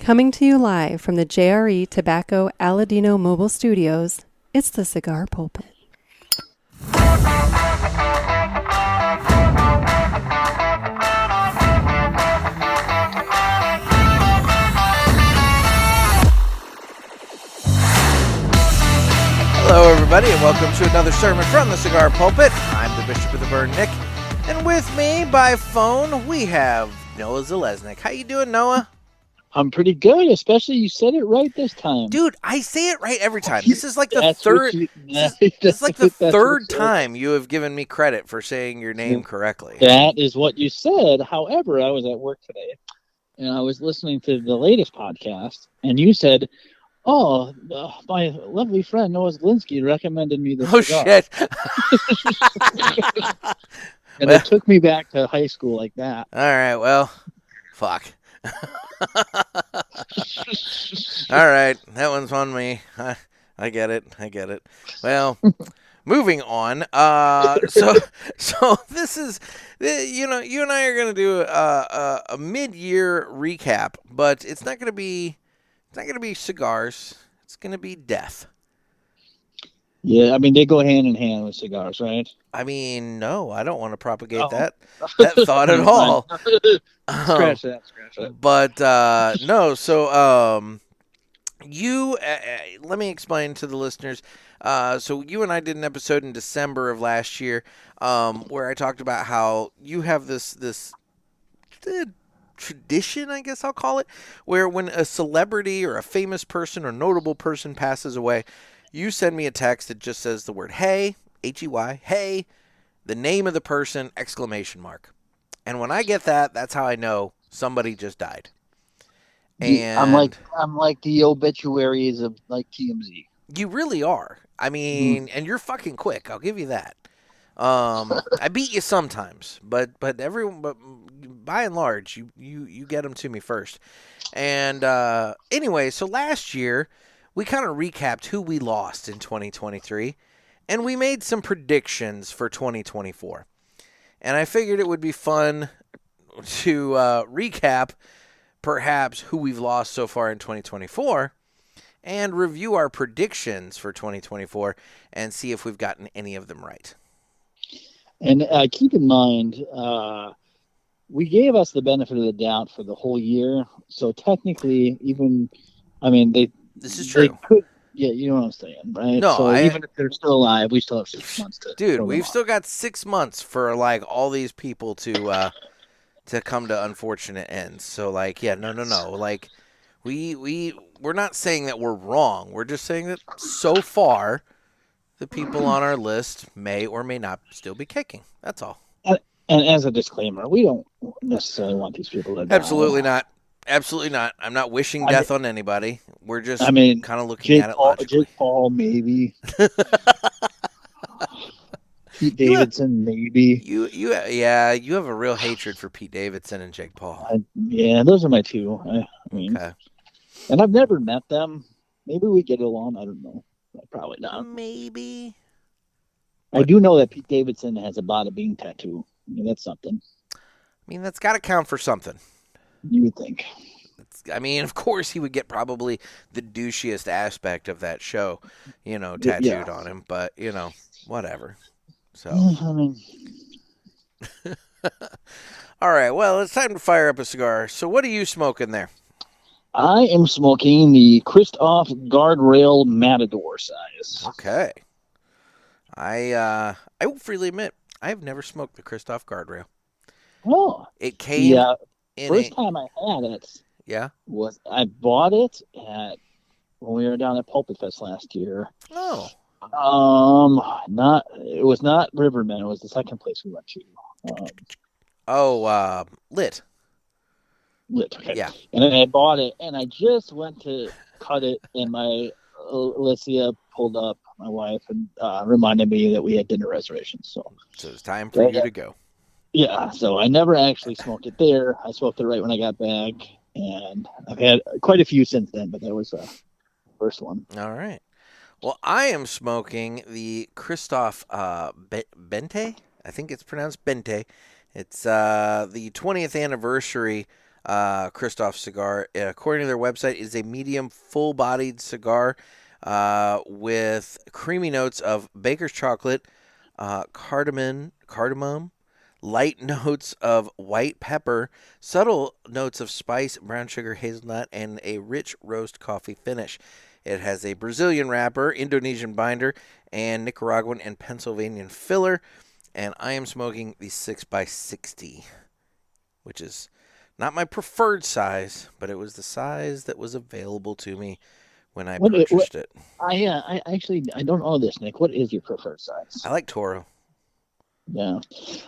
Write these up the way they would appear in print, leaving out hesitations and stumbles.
Coming to you live from the JRE Tobacco Aladino Mobile Studios, it's the Cigar Pulpit. Hello, everybody, and welcome to another sermon from the Cigar Pulpit. I'm the Bishop of the Burn, Nick, and with me by phone we have Noah Zeleznik. How you doing, Noah? I'm pretty good, especially you said it right this time. Dude, I say it right every time. This is like the third. This is like the third time you have given me credit for saying your name correctly. That is what you said. However, I was at work today, and I was listening to the latest podcast, and you said, "Oh, my lovely friend Noah Zeleznik recommended me this cigar." Shit! And it took me back to high school like that. All right, well, fuck. All right, that one's on me. I get it. Well, moving on. So this is, you and I are going to do a mid-year recap, but it's not going to be cigars. It's going to be death. Yeah, I mean, they go hand in hand with cigars, right? I mean, no, I don't want to propagate that thought at all. Scratch that. But no, so you let me explain to the listeners. So you and I did an episode in December of last year where I talked about how you have this tradition, I guess I'll call it, where when a celebrity or a famous person or notable person passes away, you send me a text that just says the word "hey," H-E-Y, "hey," the name of the person, exclamation mark. And when I get that, that's how I know somebody just died. And I'm like the obituaries of like TMZ. You really are. I mean, and you're fucking quick. I'll give you that. I beat you sometimes, but by and large, you get them to me first. And anyway, so last year we kind of recapped who we lost in 2023, and we made some predictions for 2024. And I figured it would be fun to recap perhaps who we've lost so far in 2024 and review our predictions for 2024 and see if we've gotten any of them right. And keep in mind, we gave us the benefit of the doubt for the whole year. So technically, this is true. They could, yeah, you know what I'm saying, right? No, so even if they're still alive, we still have 6 months to. Dude, we've still got 6 months for like all these people to come to unfortunate ends. So like, yeah, no. Like, we're not saying that we're wrong. We're just saying that so far, the people on our list may or may not still be kicking. That's all. And as a disclaimer, we don't necessarily want these people to die. Absolutely not. I'm not wishing death on anybody. We're just kind of looking at it logically. Jake Paul, maybe. Pete Davidson, maybe. You have a real hatred for Pete Davidson and Jake Paul. Yeah, those are my two. Okay. And I've never met them. Maybe we get along. I don't know. Probably not. Maybe. I do know that Pete Davidson has a Bada Bing tattoo. I mean, that's something. I mean, that's got to count for something. You would think. Of course he would get probably the douchiest aspect of that show, tattooed on him. But, whatever. So. All right. Well, it's time to fire up a cigar. So what are you smoking there? I am smoking the Kristoff Guardrail Matador size. Okay. I will freely admit, I have never smoked the Kristoff Guardrail. Oh. It came first time I had it. Yeah. Was I bought it when we were down at Pulpit Fest last year. Oh. It was not Riverman. It was the second place we went to. Lit. Okay. Yeah. And then I bought it, and I just went to cut it, and my Alicia pulled up, my wife, and reminded me that we had dinner reservations. So it's time for you to go. Yeah, so I never actually smoked it there. I smoked it right when I got back, and I've had quite a few since then, but that was the first one. All right. Well, I am smoking the Kristoff Veinte. I think it's pronounced Veinte. It's the 20th anniversary Kristoff cigar. According to their website, it is a medium, full-bodied cigar with creamy notes of baker's chocolate, cardamom, light notes of white pepper, subtle notes of spice, brown sugar, hazelnut, and a rich roast coffee finish. It has a Brazilian wrapper, Indonesian binder, and Nicaraguan and Pennsylvanian filler. And I am smoking the 6x60, which is not my preferred size, but it was the size that was available to me when I purchased it. I actually don't know this, Nick. What is your preferred size? I like Toro. Yeah,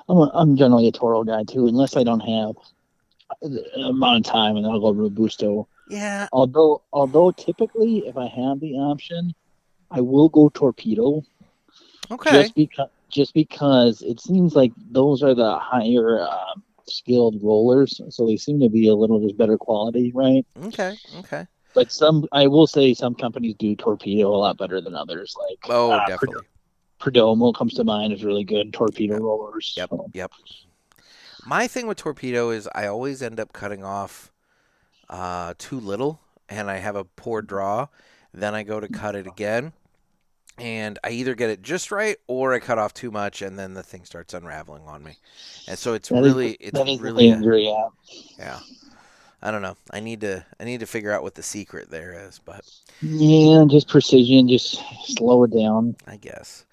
I'm generally a Toro guy too, unless I don't have the amount of time, and I'll go Robusto. Yeah. Although typically, if I have the option, I will go Torpedo. Okay. Just because it seems like those are the higher skilled rollers, so they seem to be a little bit better quality, right? Okay. But I will say some companies do Torpedo a lot better than others. Like definitely. Perdomo comes to mind is really good. Torpedo rollers. Yep. My thing with Torpedo is I always end up cutting off too little, and I have a poor draw. Then I go to cut it again, and I either get it just right or I cut off too much, and then the thing starts unraveling on me. And so it's really yeah. I don't know. I need to figure out what the secret there is, but yeah, just precision, just slow it down. I guess.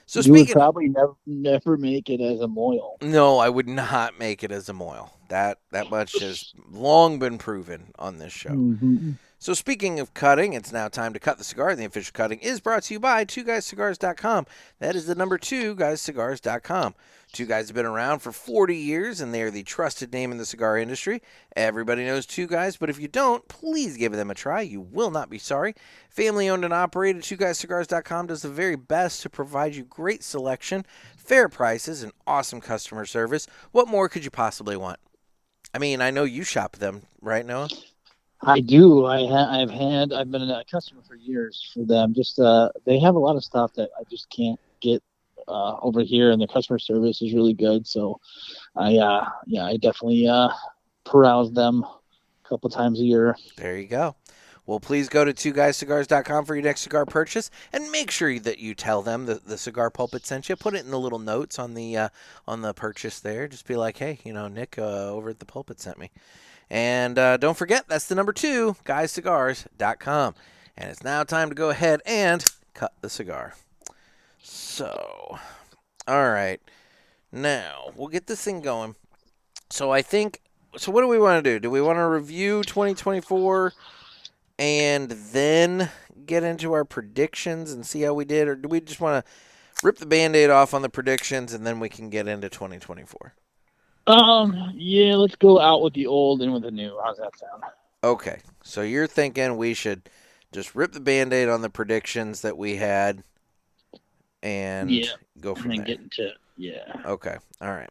So you would probably never make it as a moil. No, I would not make it as a moil. That much has long been proven on this show. Mm-hmm. So speaking of cutting, it's now time to cut the cigar. The official cutting is brought to you by 2guyscigars.com. That is the number 2guyscigars.com. Two Guys have been around for 40 years, and they are the trusted name in the cigar industry. Everybody knows Two Guys, but if you don't, please give them a try. You will not be sorry. Family owned and operated, 2guyscigars.com does the very best to provide you great selection, fair prices, and awesome customer service. What more could you possibly want? I mean, I know you shop them, right, Noah? I do. I've been a customer for years for them. Just they have a lot of stuff that I just can't get over here, and the customer service is really good. So I definitely peruse them a couple times a year. There you go. Well, please go to 2guyscigars.com for your next cigar purchase, and make sure that you tell them the Cigar Pulpit sent you. Put it in the little notes on the purchase there. Just be like, hey, Nick over at the Pulpit sent me. And don't forget, that's the number 2, guyscigars.com. And it's now time to go ahead and cut the cigar. So, all right. Now, we'll get this thing going. So what do we want to do? Do we want to review 2024 and then get into our predictions and see how we did? Or do we just want to rip the Band-Aid off on the predictions and then we can get into 2024? Yeah, let's go out with the old and with the new. How's that sound? Okay, so you're thinking we should just rip the Band-Aid on the predictions that we had and go from there. Get into Okay, all right.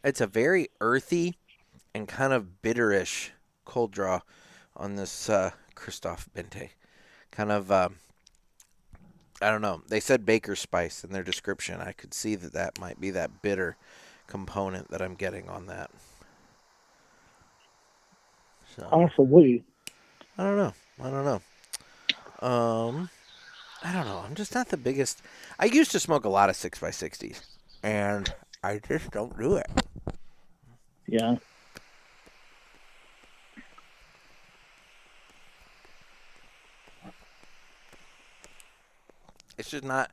It's a very earthy and kind of bitterish cold draw on this Kristoff Veinte. Kind of, I don't know. They said baker's spice in their description. I could see that might be that bitter component that I'm getting on that. So, possibly. I don't know. I don't know. I'm just not the biggest. I used to smoke a lot of 6x60s, and I just don't do it. Yeah. It's just not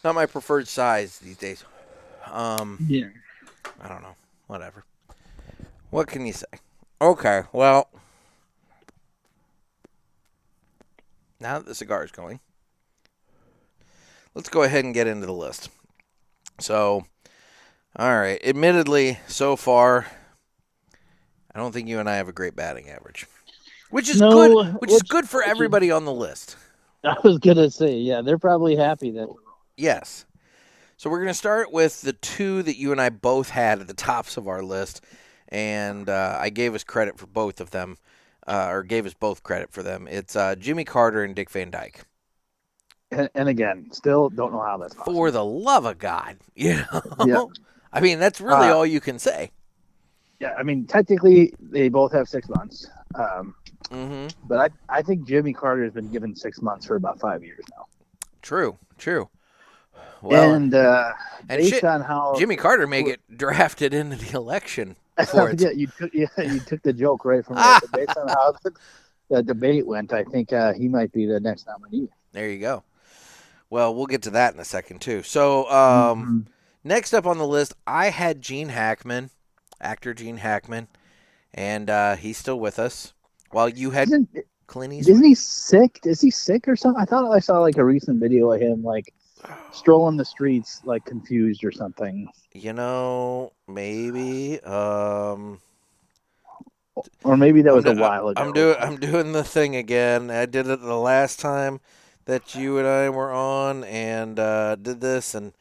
my preferred size these days. Yeah. I don't know. Whatever. What can you say? Okay, well, now that the cigar is going, let's go ahead and get into the list. So, all right. Admittedly, so far, I don't think you and I have a great batting average, which is good. Which is good for everybody on the list. I was gonna say, yeah, they're probably happy that. Yes. So we're gonna start with the 2 that you and I both had at the tops of our list, and I gave us credit for both of them, or gave us both credit for them. It's Jimmy Carter and Dick Van Dyke. And again, still don't know how that's possible. For the love of God, you know. Yeah. I mean, that's really all you can say. Yeah, I mean, technically, they both have 6 months. But I think Jimmy Carter has been given 6 months for about 5 years now. True. Well, and based on how Jimmy Carter may get drafted into the election before it's... you took the joke right from it. Based on how the debate went, I think he might be the next nominee. There you go. Well, we'll get to that in a second too. So, next up on the list, I had Gene Hackman, actor Gene Hackman, and he's still with us. While you had Clint Eastwood. Isn't he sick? Is he sick or something? I thought I saw like a recent video of him like strolling the streets, like confused or something. You know, maybe. Or maybe that was a while ago. I'm doing the thing again. I did it the last time that you and I were on, and did this, and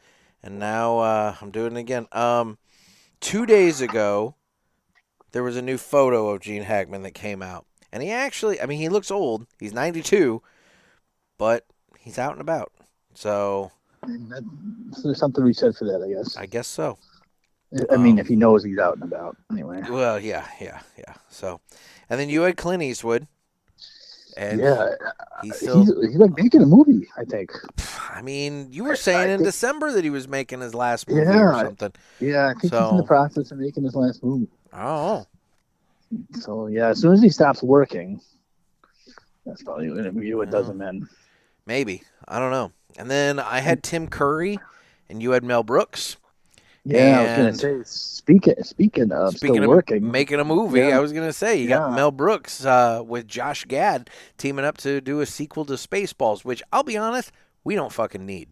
now I'm doing it again. 2 days ago, there was a new photo of Gene Hackman that came out. And he actually, I mean, he looks old. He's 92, but he's out and about. So there's something we said for that, I guess. I guess so. I mean, if he knows he's out and about, anyway. Well, yeah. So, and then you had Clint Eastwood. And he's like making a movie, I think. I mean, you were saying in December that he was making his last movie or something. Yeah, I think he's in the process of making his last movie. Oh. So, yeah, as soon as he stops working, that's probably going to be what does him in. Maybe. I don't know. And then I had Tim Curry, and you had Mel Brooks. Yeah, I was going to say, speaking of still working. Making a movie, I was going to say, you got Mel Brooks with Josh Gad teaming up to do a sequel to Spaceballs, which, I'll be honest, we don't fucking need.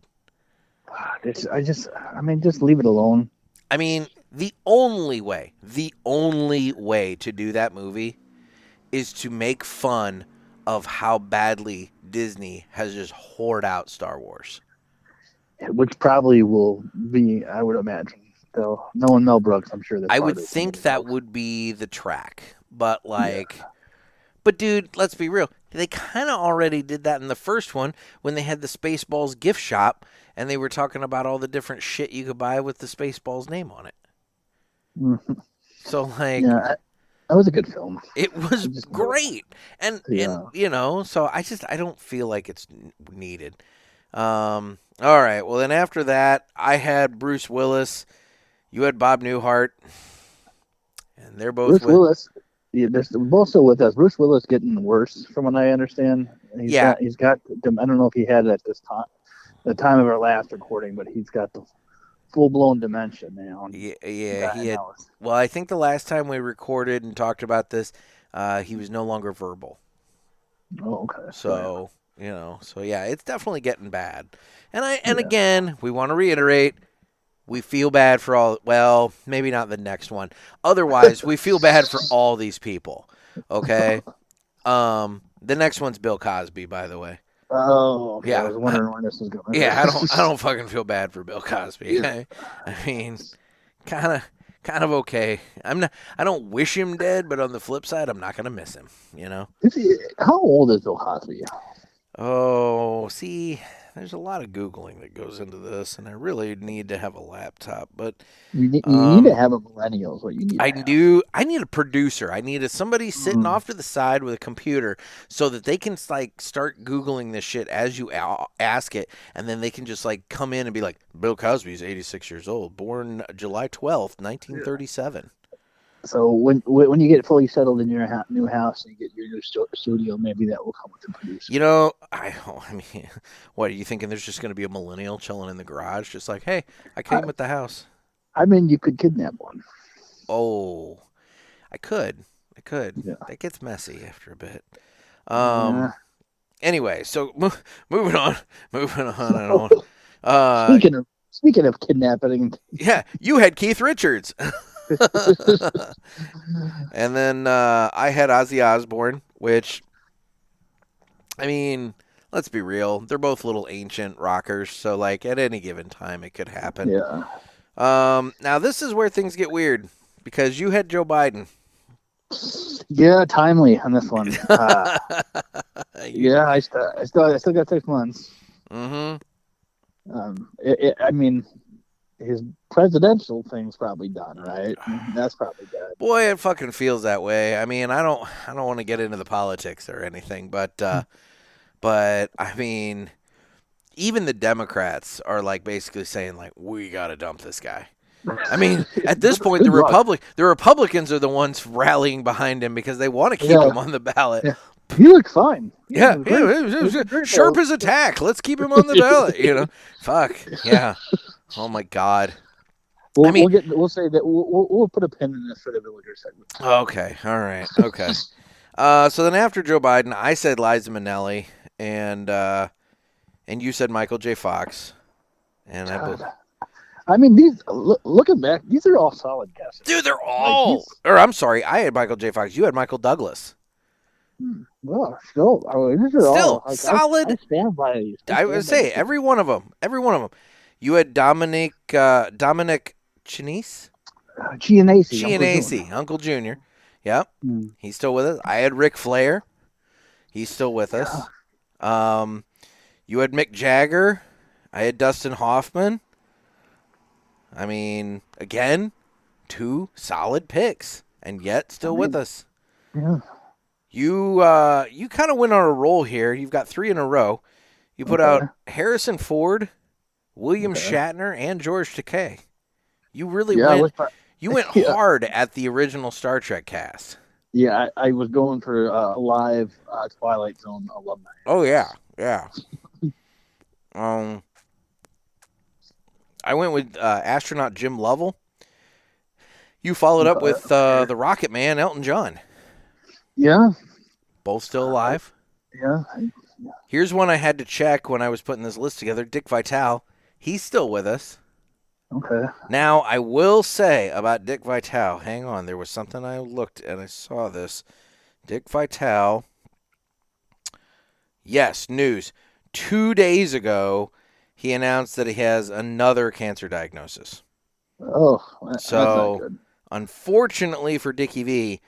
Just leave it alone. I mean, the only way to do that movie is to make fun of how badly Disney has just whored out Star Wars. Which probably will be, I would imagine. Though, knowing Mel Brooks, I'm sure I would think that would be the track. But, but dude, let's be real. They kind of already did that in the first one when they had the Spaceballs gift shop and they were talking about all the different shit you could buy with the Spaceballs name on it. Mm-hmm. So, that was a good film. It was great. And you know, so I don't feel like it's needed. All right. Well, then after that, I had Bruce Willis. You had Bob Newhart. And they're both Willis. Yeah, they're both still with us. Bruce Willis getting worse, from what I understand. He's got. I don't know if he had it at this time, the time of our last recording, but he's got the full-blown dementia now. Yeah, he had. Well, I think the last time we recorded and talked about this, he was no longer verbal. Oh, okay. So it's definitely getting bad. And again, we want to reiterate, we feel bad for all. Well, maybe not the next one. Otherwise, we feel bad for all these people. Okay. The next one's Bill Cosby, by the way. Oh, okay. Yeah. I was wondering when this was going. Yeah, I don't fucking feel bad for Bill Cosby. Yeah. I mean, kind of okay. I don't wish him dead, but on the flip side, I'm not gonna miss him. You know. How old is Bill Cosby? Oh, see, there's a lot of Googling that goes into this, and I really need to have a laptop. But you need to have a millennial. Is what you need. I need a producer. I need somebody sitting off to the side with a computer so that they can start Googling this shit as you ask it, and then they can just come in and be like, Bill Cosby's 86 years old, born July 12th, 1937. So when you get fully settled in your new house and you get your new studio, maybe that will come with the producer. You know, I mean, what are you thinking? There's just going to be a millennial chilling in the garage, just like, hey, I came with the house. I mean, you could kidnap one. Oh, I could. Yeah. That gets messy after a bit. Anyway, so moving on and on. Speaking of kidnapping, yeah, you had Keith Richards. And then I had Ozzy Osbourne, which, I mean, let's be real. They're both little ancient rockers, so at any given time it could happen. Yeah. Now this is where things get weird because you had Joe Biden. Yeah, timely on this one. Yeah, I still got 6 months. Mm-hmm. I mean, his presidential thing's probably done, right? That's probably good. Boy, it fucking feels that way. I mean, I don't want to get into the politics or anything, but I mean, even the Democrats are like basically saying like, we got to dump this guy. I mean, at this point, the Republicans are the ones rallying behind him because they want to keep him on the ballot. Yeah. He looked fine. Yeah, sharp as a tack. Let's keep him on the ballot. You know, fuck yeah. Oh my God. We'll say that we'll put a pin in this for the Villiger segment. Okay, all right, okay. So then after Joe Biden, I said Liza Minnelli, and you said Michael J. Fox, and I mean, these looking back, these are all solid guesses. Dude, they're all. Or I'm sorry, I had Michael J. Fox. You had Michael Douglas. Well, still, these are all solid. I stand by these. I would say every one of them. You had Dominic Chianese? Chianese, Uncle Junior. Yep. He's still with us. I had Ric Flair. He's still with us. You had Mick Jagger. I had Dustin Hoffman. I mean, again, 2 solid picks, and yet still with us. Yeah. You kind of went on a roll here. You've got 3 in a row. You put out Harrison Ford, William Shatner, and George Takei. You really went hard at the original Star Trek cast. Yeah, I was going for a live Twilight Zone alumni. Oh yeah. I went with astronaut Jim Lovell. You followed up with the Rocket Man, Elton John. Yeah. Both still alive. Yeah. Here's one I had to check when I was putting this list together. Dick Vitale. He's still with us. Okay. Now, I will say about Dick Vitale. Hang on. There was something I looked and I saw this. Dick Vitale. Yes, news. 2 days ago, he announced that he has another cancer diagnosis. Oh, that's not good. Unfortunately for Dickie V,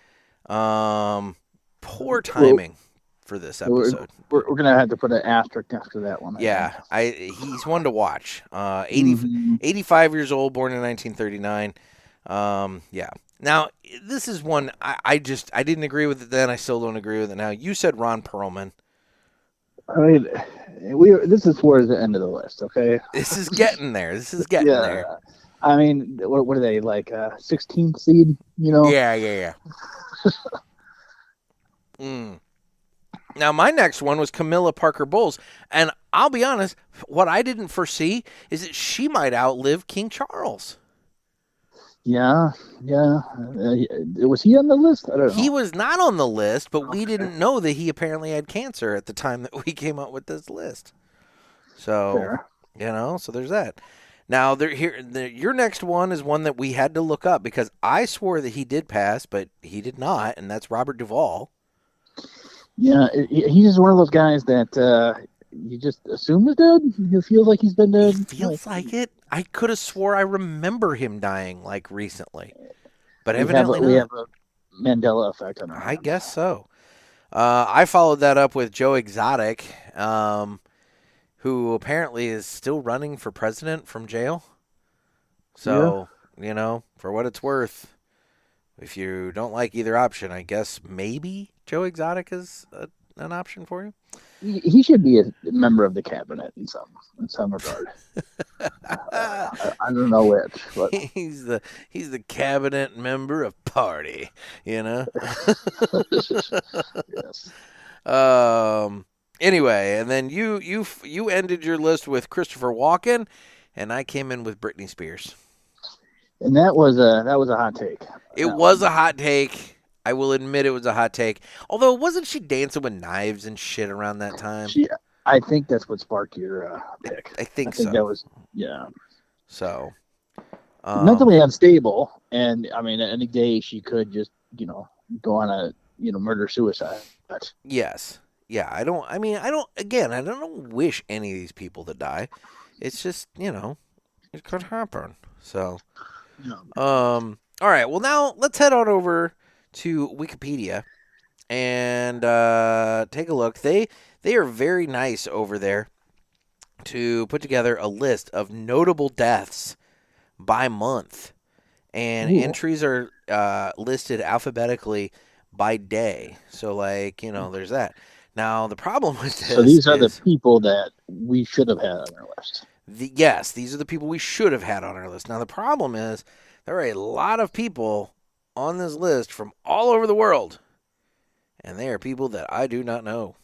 poor timing for this episode. We're going to have to put an asterisk next to that one. Yeah, he's one to watch. 85 years old, born in 1939. Yeah. Now, this is one I didn't agree with it then. I still don't agree with it now. You said Ron Perlman. I mean, this is towards the end of the list, okay? This is getting there. There. I mean, what are they, like 16th seed, you know? Yeah. Now, my next one was Camilla Parker Bowles. And I'll be honest, what I didn't foresee is that she might outlive King Charles. Yeah. Was he on the list? I don't know. He was not on the list, but we didn't know that he apparently had cancer at the time that we came up with this list. So, so there's that. Now, your next one is one that we had to look up because I swore that he did pass, but he did not, and that's Robert Duvall. Yeah, he's just one of those guys that you just assume is dead. He feels like he's been dead. He feels like it. I could have swore I remember him dying like recently, but evidently we have a Mandela effect on him. I guess so. I followed that up with Joe Exotic, who apparently is still running for president from jail. So, for what it's worth, if you don't like either option, I guess maybe Joe Exotic is an option for you. He should be a member of the cabinet in some regard. I don't know which, but he's the cabinet member of party, Yes. Anyway, and then you ended your list with Christopher Walken, and I came in with Britney Spears. And that was a hot take. It was a hot take. I will admit it was a hot take. Although, wasn't she dancing with knives and shit around that time? I think that's what sparked your pick. I think so. That was, yeah. So. Mentally unstable, and I mean, any day she could just, go on a, murder-suicide. Yes. Yeah, I don't wish any of these people to die. It's just, it could happen. So. All right, well, now let's head on over to Wikipedia and take a look. They are very nice over there to put together a list of notable deaths by month. And entries are listed alphabetically by day. So, like, there's that. Now, the problem with this So these are the people that we should have had on our list. Yes, these are the people we should have had on our list. Now, the problem is there are a lot of people on this list from all over the world. And they are people that I do not know.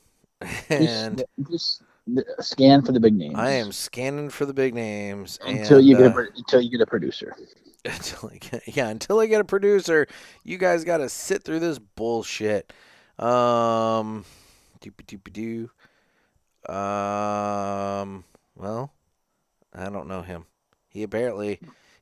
And just scan for the big names. I am scanning for the big names until you get a producer. Until I get a producer, you guys got to sit through this bullshit. Well, I don't know him. He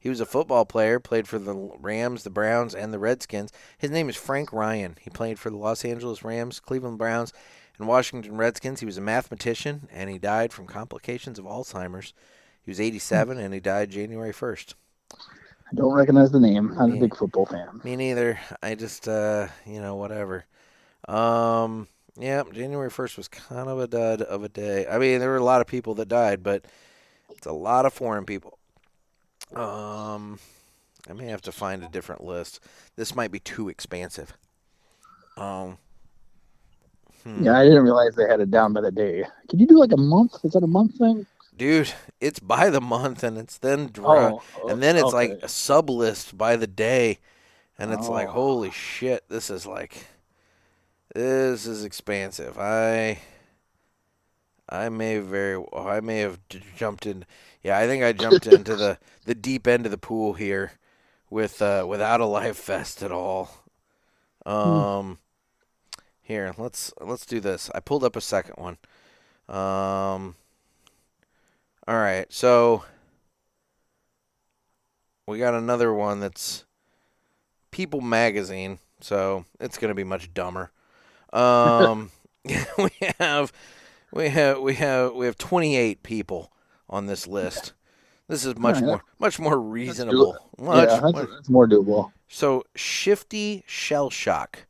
was a football player, played for the Rams, the Browns, and the Redskins. His name is Frank Ryan. He played for the Los Angeles Rams, Cleveland Browns, and Washington Redskins. He was a mathematician, and he died from complications of Alzheimer's. He was 87, and he died January 1st. I don't recognize the name. I'm a big football fan. Me neither. I just, whatever. January 1st was kind of a dud of a day. I mean, there were a lot of people that died, but it's a lot of foreign people. I may have to find a different list. This might be too expansive. Yeah, I didn't realize they had it down by the day. Could you do like a month? Is that a month thing? Dude, it's by the month, and it's then and then it's like a sub list by the day, and it's like, holy shit, this is expansive. I may have jumped in. Yeah, I think I jumped into the deep end of the pool here without a life vest at all. Here, let's do this. I pulled up a second one. All right, so we got another one that's People Magazine, so it's going to be much dumber. We have 28 people on this list. This is much more reasonable. That's more doable. So Shifty Shell Shock,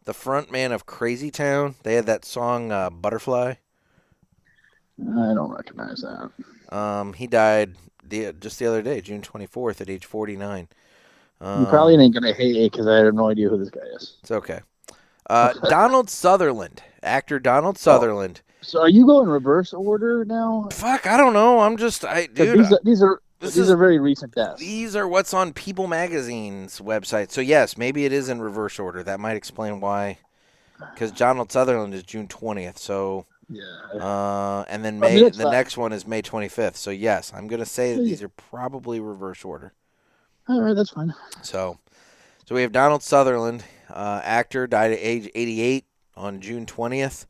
the front man of Crazy Town, they had that song Butterfly. I don't recognize that. He died just the other day, June 24th, at age 49. You probably ain't gonna hate it because I have no idea who this guy is. It's okay. Donald Sutherland, actor Donald Sutherland. So are you going reverse order now? Fuck, I don't know. I'm just, dude. These are very recent deaths. These are what's on People Magazine's website. So yes, maybe it is in reverse order. That might explain why. Because Donald Sutherland is June 20th. So. Yeah. And then the next one is May 25th. So yes, I'm gonna say that these are probably reverse order. All right, that's fine. So we have Donald Sutherland, actor, died at age 88 on June 20th.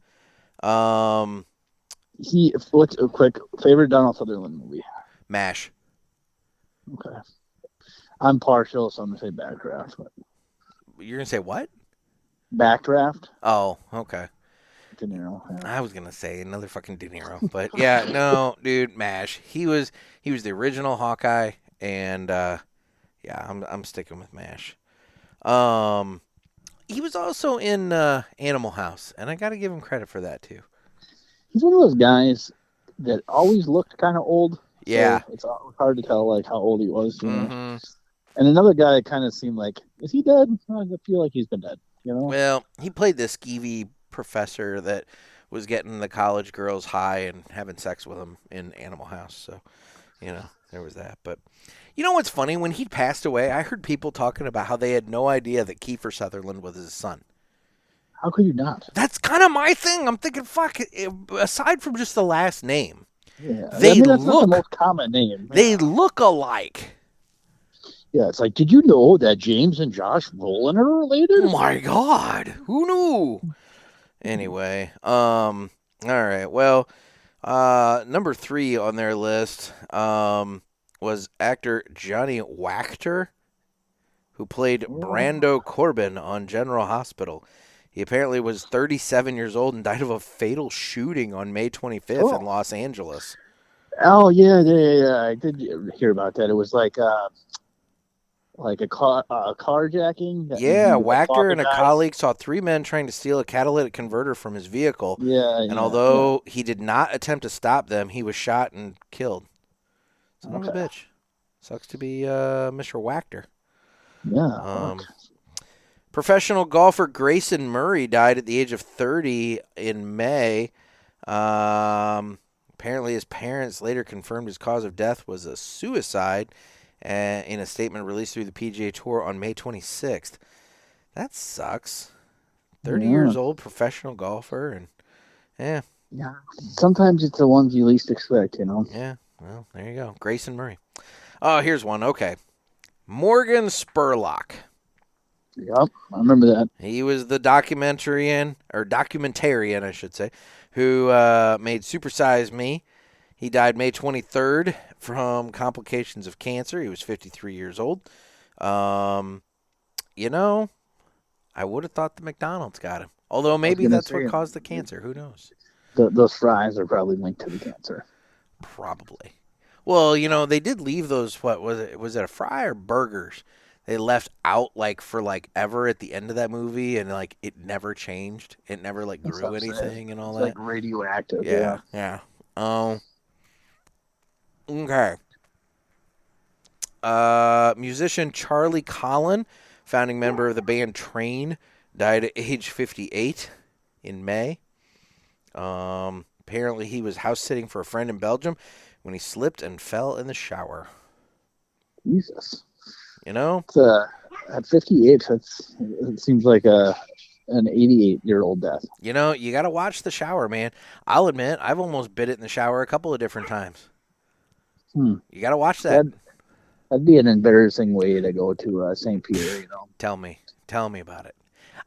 What's a quick favorite Donald Sutherland movie? MASH. Okay. I'm partial, so I'm gonna say Backdraft. But... You're gonna say what? Backdraft. Oh, okay. De Niro. Yeah. I was gonna say another fucking De Niro, but yeah, no, dude, MASH. He was the original Hawkeye, and I'm sticking with MASH. He was also in Animal House, and I got to give him credit for that too. He's one of those guys that always looked kind of old. Yeah, so it's hard to tell like how old he was. You know? And another guy kind of seemed like, is he dead? I feel like he's been dead. You know. Well, he played this skeevy professor that was getting the college girls high and having sex with them in Animal House. So, there was that. But you know what's funny? When he passed away, I heard people talking about how they had no idea that Kiefer Sutherland was his son. How could you not? That's kind of my thing. I'm thinking, fuck, aside from just the last name, that's not the most common name. They look alike. Yeah, it's like, did you know that James and Josh Brolin are related? Oh my God, who knew? Anyway, all right. Well, number 3 on their list was actor Johnny Wachter, who played Brando Corbin on General Hospital. He apparently was 37 years old and died of a fatal shooting on May 25th in Los Angeles. Oh, yeah. I did hear about that. It was like like a carjacking. Yeah, He like fought Wachter the and a guys. colleague saw 3 men trying to steal a catalytic converter from his vehicle. Yeah, And although he did not attempt to stop them, he was shot and killed. Son of a bitch. Sucks to be Mr. Wachter. Yeah. Professional golfer Grayson Murray died at the age of 30 in May. Apparently his parents later confirmed his cause of death was a suicide in a statement released through the PGA Tour on May 26th. That sucks. 30 years old, professional golfer, and Yeah. Sometimes it's the ones you least expect, you know. Yeah, well, there you go. Grayson Murray. Oh, here's one. Okay. Morgan Spurlock. Yep, I remember that. He was the documentarian, I should say, who made Super Size Me. He died May 23rd from complications of cancer. He was 53 years old. You know, I would have thought the McDonald's got him. Although maybe that's what caused the cancer. Who knows? Those fries are probably linked to the cancer. Probably. Well, you know, they did leave those, what was it? Was it a fry or burgers? They left out for ever at the end of that movie, and it never changed. It never grew anything and all that. Like radioactive. Yeah. Okay. Musician Charlie Collin, founding member of the band Train, died at age 58 in May. Apparently he was house sitting for a friend in Belgium when he slipped and fell in the shower. Jesus. You know? At 58, it seems like an 88-year-old death. You know, you got to watch the shower, man. I'll admit, I've almost bit it in the shower a couple of different times. You got to watch that. That'd be an embarrassing way to go to St. Peter, you know. Tell me about it.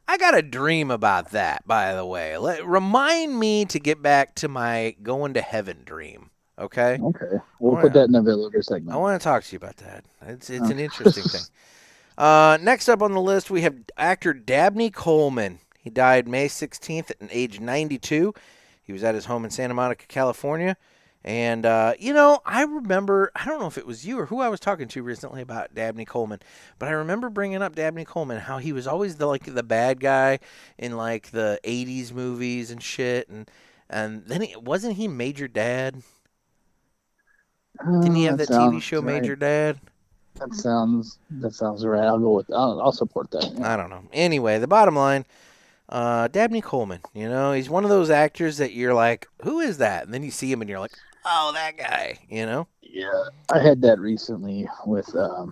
I got a dream about that, by the way. Remind me to get back to my going to heaven dream, okay? Okay. We'll put that in the Villiger segment. I want to talk to you about that. It's an interesting thing. Next up on the list, we have actor Dabney Coleman. He died May 16th at age 92. He was at his home in Santa Monica, California. And, I remember, I don't know if it was you or who I was talking to recently about Dabney Coleman, but I remember bringing up Dabney Coleman, how he was always the bad guy in the 80s movies and shit. And then wasn't he Major Dad? Didn't he have that TV show right. Major Dad? That sounds right. I'll support that. Yeah. I don't know. Anyway, the bottom line, Dabney Coleman, he's one of those actors that you're like, who is that? And then you see him and you're like, oh, that guy, Yeah, I had that recently with, I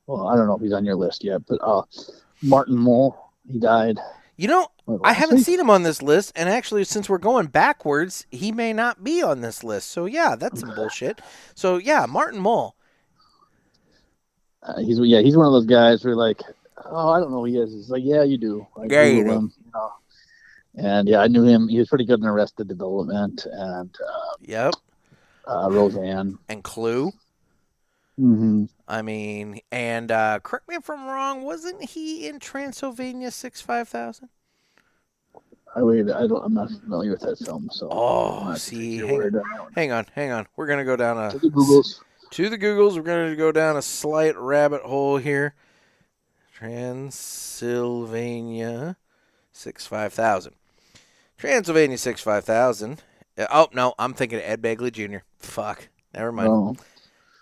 don't know if he's on your list yet, but Martin Mull, he died. I haven't seen him on this list, and actually, since we're going backwards, he may not be on this list. So, yeah, that's some bullshit. So, yeah, Martin Mull. He's one of those guys who are like, oh, I don't know who he is. He's like, yeah, you do. Yeah, you do. Him, And, I knew him. He was pretty good in Arrested Development and yep. Roseanne. And Clue. Mm-hmm. I mean, and correct me if I'm wrong, wasn't he in Transylvania 65000? I'm not familiar with that film. So see, hang on. We're going to go down to the Googles. We're going to go down a slight rabbit hole here. Transylvania 65000. Transylvania 65000. Oh, no, I'm thinking of Ed Begley Jr. Fuck. Never mind. Oh.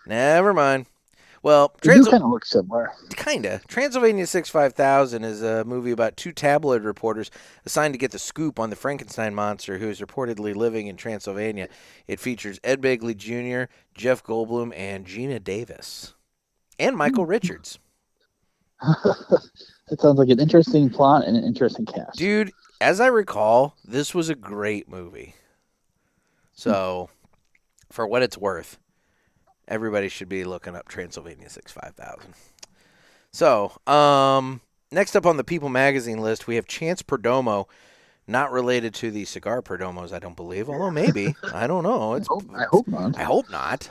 Never mind. Well, they do kind of look similar. Kinda. Transylvania 65000 is a movie about two tabloid reporters assigned to get the scoop on the Frankenstein monster who is reportedly living in Transylvania. It features Ed Begley Jr., Jeff Goldblum, and Gina Davis. And Michael Richards. It sounds like an interesting plot and an interesting cast. Dude, as I recall, this was a great movie. So, for what it's worth, everybody should be looking up Transylvania 65000. So, next up on the People Magazine list, we have Chance Perdomo, not related to the Cigar Perdomos, I don't believe. Although maybe. I don't know. I hope not. I hope not.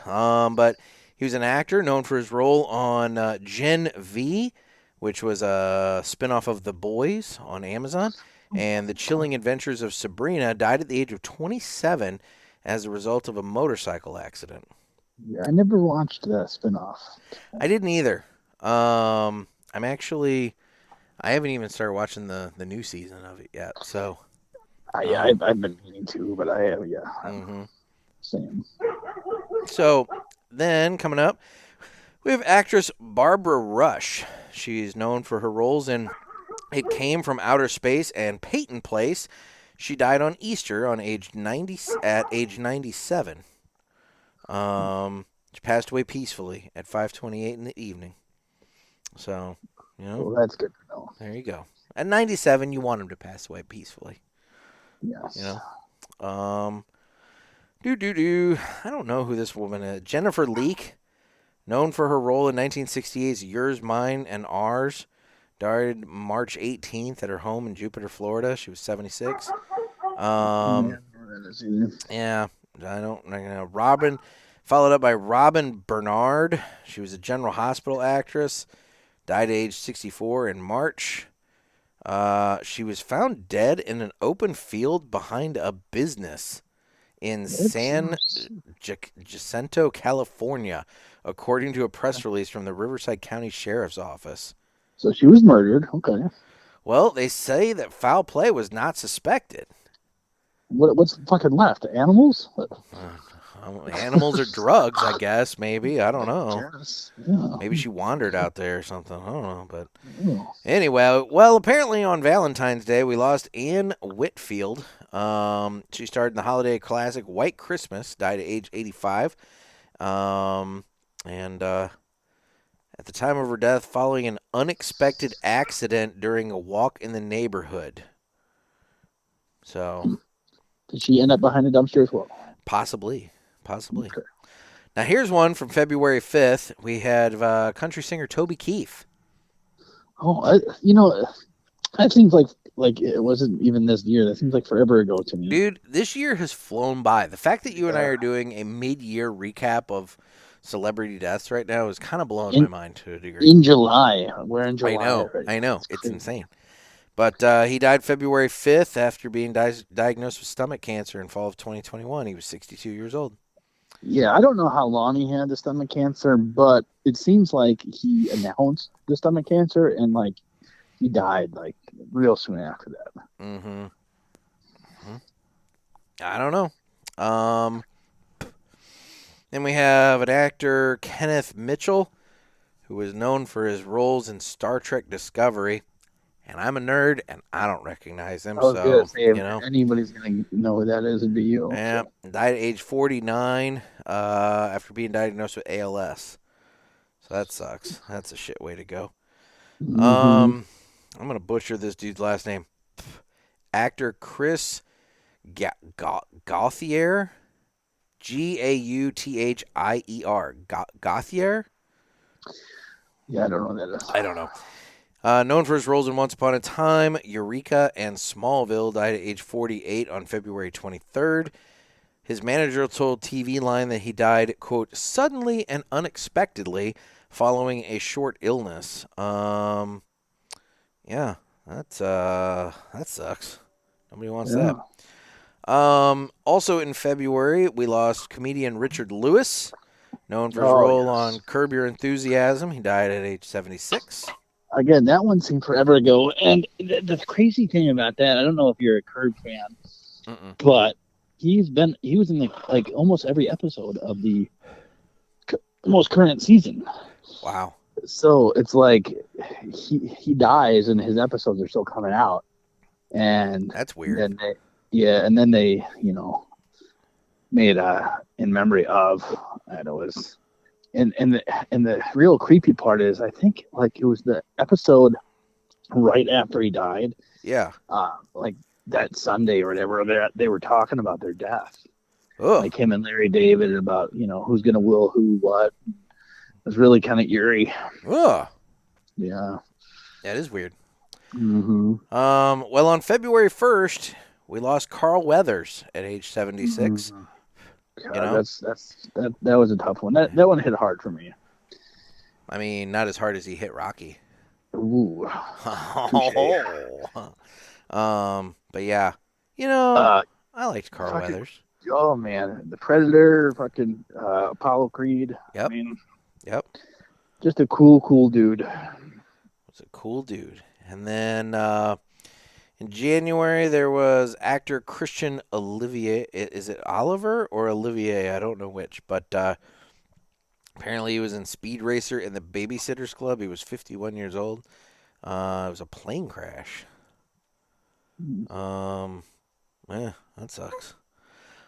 But he was an actor known for his role on Gen V, which was a spinoff of The Boys on Amazon, and The Chilling Adventures of Sabrina. Died at the age of 27 as a result of a motorcycle accident. Yeah, I never watched that spinoff. I didn't either. I'm actually, I haven't even started watching the new season of it yet. So, I've been meaning to, but I have, mm-hmm. Same. So then coming up, we have actress Barbara Rush. She's known for her roles in It Came from Outer Space and Peyton Place. She died on Easter on at age 97. She passed away peacefully at 5:28 in the evening. So, Well, that's good to know. there you go. At 97, you want him to pass away peacefully. Yes. I don't know who this woman is. Jennifer Leake, known for her role in 1968's Yours, Mine, and Ours, died March 18th at her home in Jupiter, Florida. She was 76. Yeah, I don't know. Robin, followed up by Robin Bernard. She was a General Hospital actress. Died at age 64 in March. She was found dead in an open field behind a business in San Jacinto, California, according to a press release from the Riverside County Sheriff's Office. So she was murdered. Okay. Well, they say that foul play was not suspected. What's fucking left? Animals? Animals or drugs, I guess, maybe. I don't know. Yes. Yeah. Maybe she wandered out there or something. I don't know. But anyway, well, apparently on Valentine's Day, we lost Anne Whitfield. She starred in the holiday classic White Christmas, died at age 85. At the time of her death, following an unexpected accident during a walk in the neighborhood. So, did she end up behind a dumpster as well? Possibly. Okay. Now, here's one from February 5th. We had country singer Toby Keith. Oh, that seems like it wasn't even this year. That seems like forever ago to me. Dude, this year has flown by. The fact that you and I are doing a mid-year recap of celebrity deaths right now is kind of blowing my mind to a degree. In July. We're in July. I know. It's insane. But he died February 5th after being diagnosed with stomach cancer in fall of 2021. He was 62 years old. Yeah, I don't know how long he had the stomach cancer, but it seems like he announced the stomach cancer and he died real soon after that. Mm-hmm. I don't know. Then we have an actor, Kenneth Mitchell, who is known for his roles in Star Trek Discovery. And I'm a nerd, and I don't recognize him. Anybody's going to know who that is, it'd be you. Yeah, died at age 49 after being diagnosed with ALS. So that sucks. That's a shit way to go. Mm-hmm. I'm going to butcher this dude's last name. Actor Chris Gauthier. Gauthier. Gauthier? Yeah, I don't know what that is. I don't know. Known for his roles in Once Upon a Time, Eureka, and Smallville, died at age 48 on February 23rd. His manager told TV Line that he died, quote, suddenly and unexpectedly following a short illness. Yeah, that sucks. Nobody wants that. Also in February, we lost comedian Richard Lewis, known for his role on Curb Your Enthusiasm. He died at age 76. Again, that one seemed forever ago. And the crazy thing about that, I don't know if you're a Curb fan, but he was in almost every episode of the most current season. Wow. So it's like he dies and his episodes are still coming out. And that's weird. And then they made in memory of, and it was. And the real creepy part is, I think it was the episode right after he died. Yeah. That Sunday or whatever, they were talking about their death. Ugh. Like him and Larry David about who's gonna will who what. It was really kind of eerie. Ugh. Yeah. That is weird. Mm-hmm. Well, on February 1st, we lost Carl Weathers at age 76. Mm-hmm. God, that was a tough one. That one hit hard for me. I mean, not as hard as he hit Rocky. Ooh. But yeah, I liked Carl Weathers. Oh man, the Predator, fucking Apollo Creed. Yep. I mean, yep. Just a cool dude. Was a cool dude. And then in January, there was actor Christian Olivier. Is it Oliver or Olivier? I don't know which. But apparently he was in Speed Racer and the Babysitters Club. He was 51 years old. It was a plane crash. Yeah, that sucks.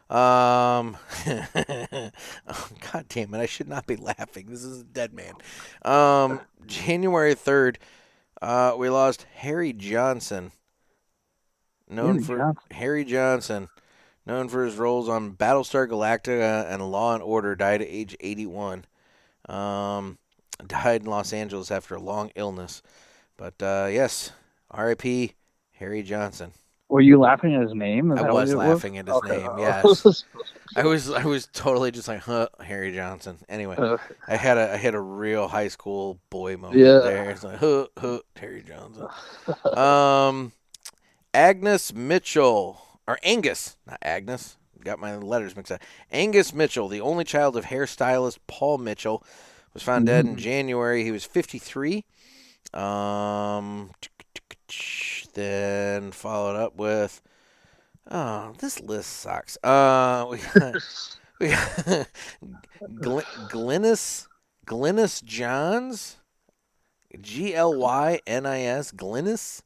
Oh, God damn it. I should not be laughing. This is a dead man. January 3rd, we lost Harry Johnson. Harry Johnson, known for his roles on Battlestar Galactica and Law and Order, died at age 81. Died in Los Angeles after a long illness. But yes, R.I.P. Harry Johnson. Were you laughing at his name? I was laughing at his name. Yes, I was totally just like, huh, Harry Johnson. Anyway, I had a real high school boy moment there. It's like, huh, Harry Johnson. Agnes Mitchell, or Angus, not Agnes. Got my letters mixed up. Angus Mitchell, the only child of hairstylist Paul Mitchell, was found dead in January. He was 53. Then followed up with, oh, this list sucks. We got Glynis Johns, Glynis, Glynis.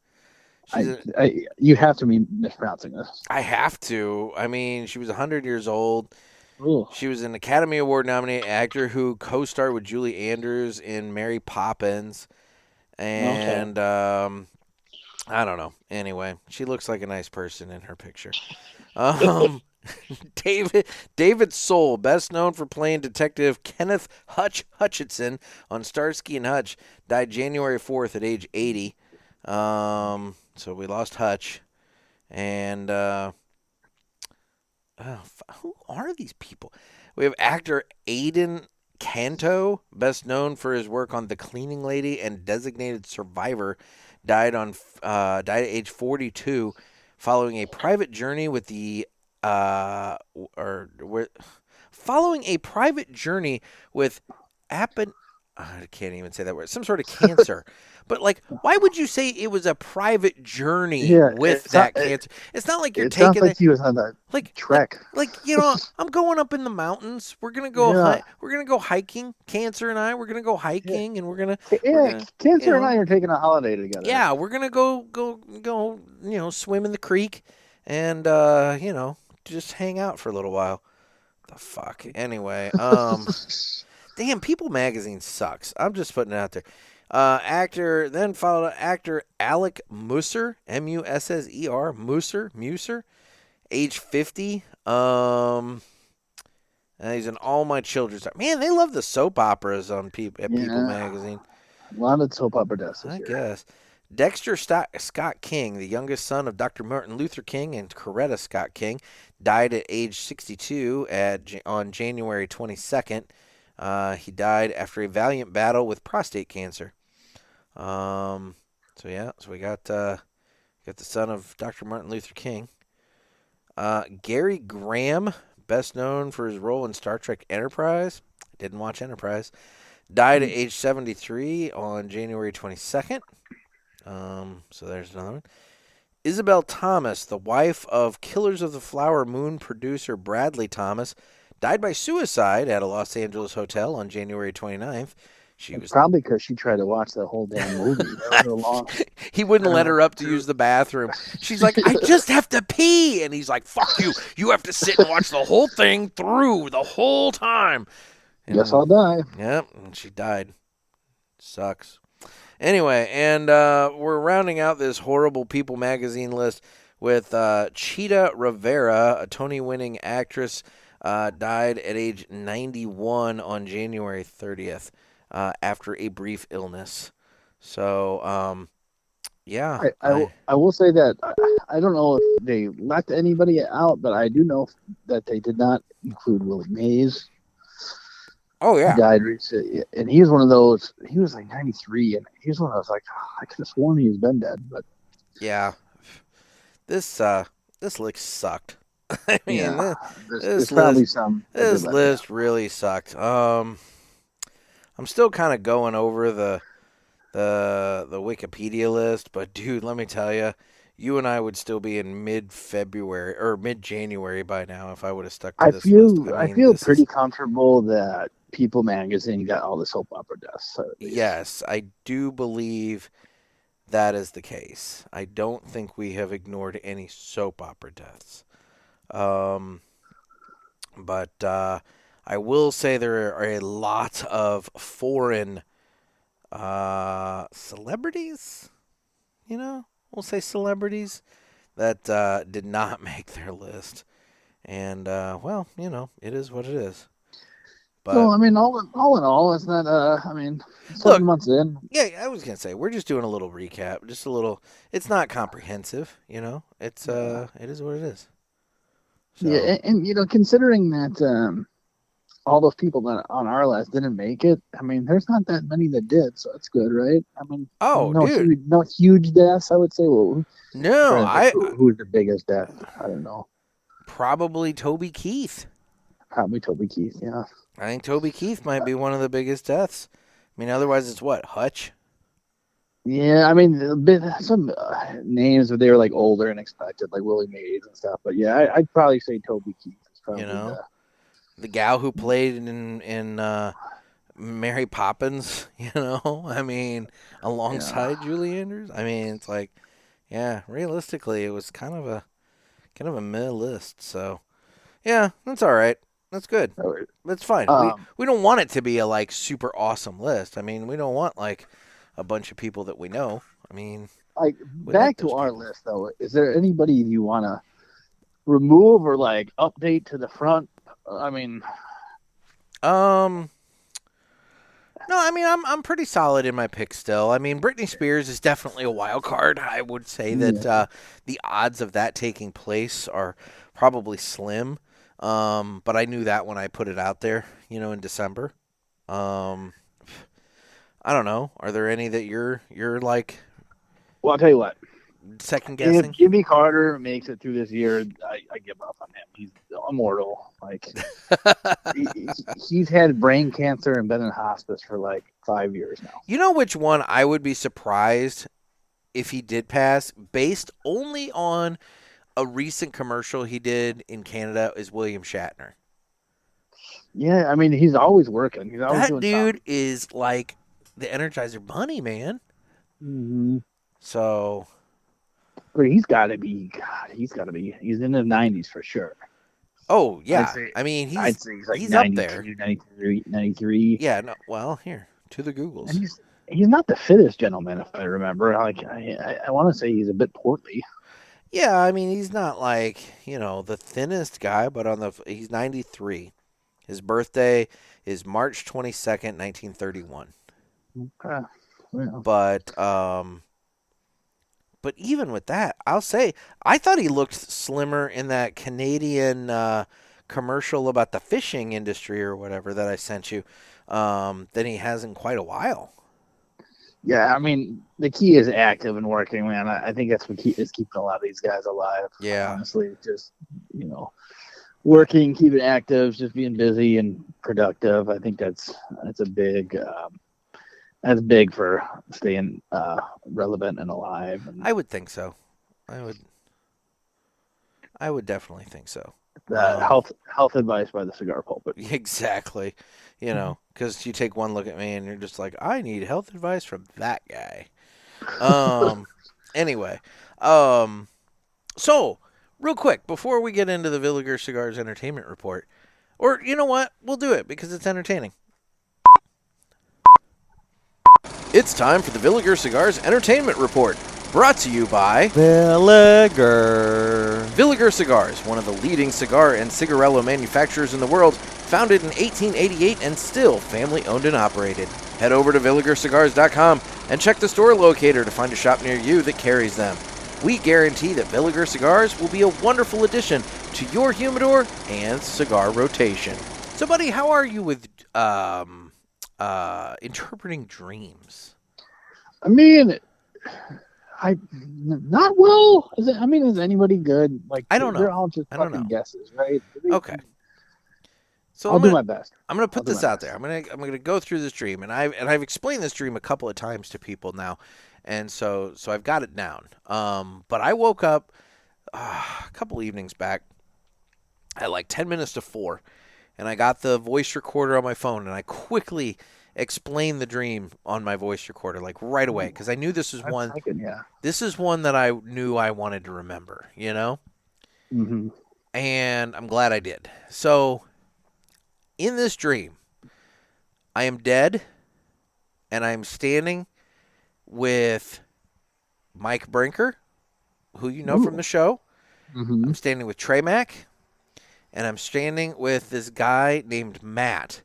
You have to be mispronouncing this. I have to. I mean, she was 100 years old. Ooh. She was an Academy Award nominated actor who co-starred with Julie Andrews in Mary Poppins. And I don't know. Anyway, she looks like a nice person in her picture. David Soul, best known for playing Detective Kenneth Hutchinson on Starsky and Hutch, died January 4th at age 80. So we lost Hutch. And who are these people? We have actor Aidan Canto, best known for his work on The Cleaning Lady and Designated Survivor, died at age 42 following a private journey with I can't even say that word. Some sort of cancer. But, like, why would you say it was a private journey with that cancer? It's not like you're taking it. Sounds like he was on that trek. Like, you know, I'm going up in the mountains. We're gonna go. We're gonna go hiking. Cancer and I. We're gonna go hiking, and we're gonna. Cancer and I are taking a holiday together. Yeah, we're gonna go. You know, swim in the creek, and you know, just hang out for a little while. The fuck. Anyway, damn, People Magazine sucks. I'm just putting it out there. Then followed actor Alec Musser, Musser, Musser, age 50. And he's in All My Children's. Man, they love the soap operas on People Magazine. A lot of soap opera deaths this year. Guess. Dexter Scott King, the youngest son of Dr. Martin Luther King and Coretta Scott King, died at age 62 on January 22nd. He died after a valiant battle with prostate cancer. So we got the son of Dr. Martin Luther King. Gary Graham, best known for his role in Star Trek Enterprise. Didn't watch Enterprise. Died at age 73 on January 22nd. So there's another one. Isabel Thomas, the wife of Killers of the Flower Moon producer Bradley Thomas, died by suicide at a Los Angeles hotel on January 29th. Probably because she tried to watch the whole damn movie. He wouldn't let her up to use the bathroom. She's like, I just have to pee. And he's like, fuck you. You have to sit and watch the whole thing through the whole time. And, guess I'll die. Yep, and she died. Sucks. Anyway, and we're rounding out this horrible People Magazine list with Chita Rivera, a Tony-winning actress, died at age 91 on January 30th. After a brief illness. So, yeah. I will say that I don't know if they left anybody out, but I do know that they did not include Willie Mays. Oh, yeah. He died recently. And he was one of those, he was like 93, and he was one of those, like, I could have sworn he's been dead, but. Yeah. This list sucked. I mean, this list really sucked. I'm I'm still kind of going over the Wikipedia list, but dude, let me tell you, you and I would still be in mid-February or mid-January by now if I would have stuck to this list. I feel pretty comfortable that People Magazine got all the soap opera deaths. Yes, I do believe that is the case. I don't think we have ignored any soap opera deaths. But I will say there are a lot of foreign celebrities, we'll say celebrities that did not make their list. And, well, it is what it is. But, well, I mean, all in all, it's not, 7 months in. Yeah, I was going to say, we're just doing a little recap, just a little, it's not comprehensive, it's, it is what it is. So. Yeah, and considering that all those people that on our list didn't make it, I mean, there's not that many that did, so it's good, right? I mean, dude. No huge deaths, I would say. Well, no, who's the biggest death? I don't know. Probably Toby Keith. Probably Toby Keith, yeah. I think Toby Keith might be one of the biggest deaths. I mean, otherwise it's what, Hutch? Yeah, I mean, some names that they were like older and expected, like Willie Mays and stuff. But yeah, I'd probably say Toby Keith is probably the gal who played in Mary Poppins. I mean, alongside Julie Andrews. I mean, it's like, yeah, realistically, it was kind of a meh list. So, yeah, that's all right. That's good. That's fine. We don't want it to be a super awesome list. I mean, we don't want a bunch of people that we know. I mean, back to our list though. Is there anybody you want to remove or update to the front? I mean, no. I mean, I'm pretty solid in my pick still. I mean, Britney Spears is definitely a wild card. I would say that the odds of that taking place are probably slim. But I knew that when I put it out there, in December. I don't know. Are there any that you're like? Well, I'll tell you what. Second guessing. If Jimmy Carter makes it through this year, I give up on him. He's immortal. He's had brain cancer and been in hospice for 5 years now. You know which one I would be surprised if he did pass, based only on a recent commercial he did in Canada, is William Shatner. Yeah, I mean, he's always working. He's always that dude something. Is like the Energizer Bunny, man. Mm-hmm. So, but he's got to be. God, he's got to be. He's in the 90s for sure. Oh yeah, I mean I'd say he's up there. 93. Yeah. No. Well, here to the Googles. And he's not the fittest gentleman, if I remember. I want to say he's a bit portly. Yeah, I mean he's not the thinnest guy, but he's 93. His birthday is March 22nd, 1931. Okay. Well. But even with that, I'll say I thought he looked slimmer in that Canadian commercial about the fishing industry or whatever that I sent you than he has in quite a while. Yeah, I mean, the key is active and working, man. I think that's what is keeping a lot of these guys alive. Yeah. Honestly, just, working, keeping active, just being busy and productive. I think that's a big that's big for staying relevant and alive. And I would think so. I would definitely think so. Health advice by the Cigar Pulpit. Exactly. Because you take one look at me and you're just like, I need health advice from that guy. Anyway. So, real quick, before we get into the Villiger Cigars Entertainment Report, or you know what? We'll do it because it's entertaining. It's time for the Villiger Cigars Entertainment Report, brought to you by Villiger. Villiger Cigars, one of the leading cigar and cigarillo manufacturers in the world, founded in 1888 and still family-owned and operated. Head over to VilligerCigars.com and check the store locator to find a shop near you that carries them. We guarantee that Villiger Cigars will be a wonderful addition to your humidor and cigar rotation. So, buddy, how are you with interpreting dreams? I mean, not well. Is anybody good? I don't know. They're all just fucking guesses, right? Okay. So I'll do my best. I'm gonna put this out there. I'm gonna go through this dream, and I've explained this dream a couple of times to people now, and so I've got it down. But I woke up a couple evenings back at like 10 minutes to 4, and I got the voice recorder on my phone, and I quickly explained the dream on my voice recorder like right away because I knew this is one. This is one that I knew I wanted to remember, you know. Mm-hmm. And I'm glad I did. So, in this dream, I am dead, and I am standing with Mike Brinker, who you know from the show. Mm-hmm. I'm standing with Trey Mack, and I'm standing with this guy named Matt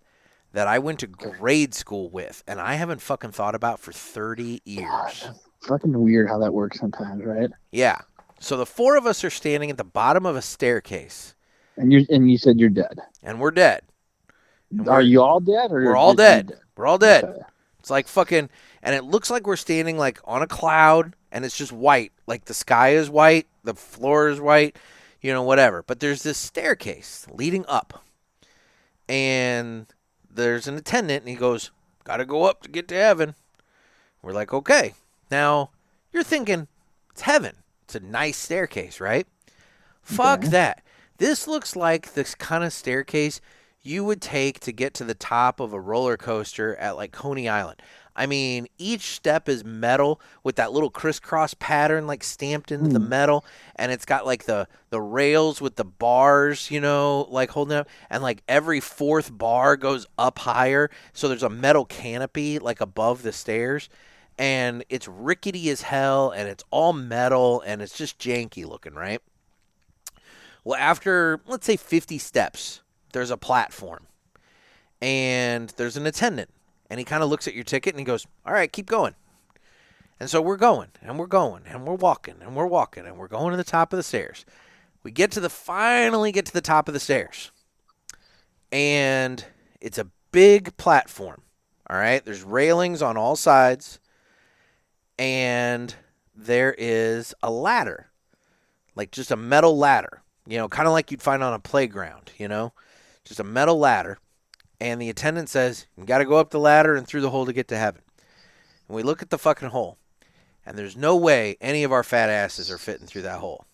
that I went to grade school with, and I haven't fucking thought about for 30 years. Gosh, fucking weird how that works sometimes, right? Yeah. So the four of us are standing at the bottom of a staircase. And you said you're dead. And we're dead. And are you all dead? Or we're all dead. We're all dead. Okay. It's like fucking, and it looks like we're standing like on a cloud, and it's just white. Like the sky is white, the floor is white, you know, whatever. But there's this staircase leading up. And there's an attendant, and he goes, "Gotta go up to get to heaven." We're like, okay. Now, you're thinking, it's heaven. It's a nice staircase, right? Fuck that. This looks like this kind of staircase you would take to get to the top of a roller coaster at like Coney Island. I mean, each step is metal with that little crisscross pattern like stamped into the metal, and it's got like the rails with the bars, you know, like holding up, and like every fourth bar goes up higher, so there's a metal canopy like above the stairs, and it's rickety as hell, and it's all metal, and it's just janky looking, right? Well, after, let's say 50 steps, there's a platform, and there's an attendant. And he kind of looks at your ticket and he goes, "All right, keep going." And so we're going, and we're going, and we're walking, and we're walking, and we're going to the top of the stairs. We finally get to the top of the stairs. And it's a big platform, all right? There's railings on all sides, and there is a ladder, like just a metal ladder, you know, kind of like you'd find on a playground, you know, just a metal ladder. And the attendant says, "You got to go up the ladder and through the hole to get to heaven." And we look at the fucking hole, and there's no way any of our fat asses are fitting through that hole.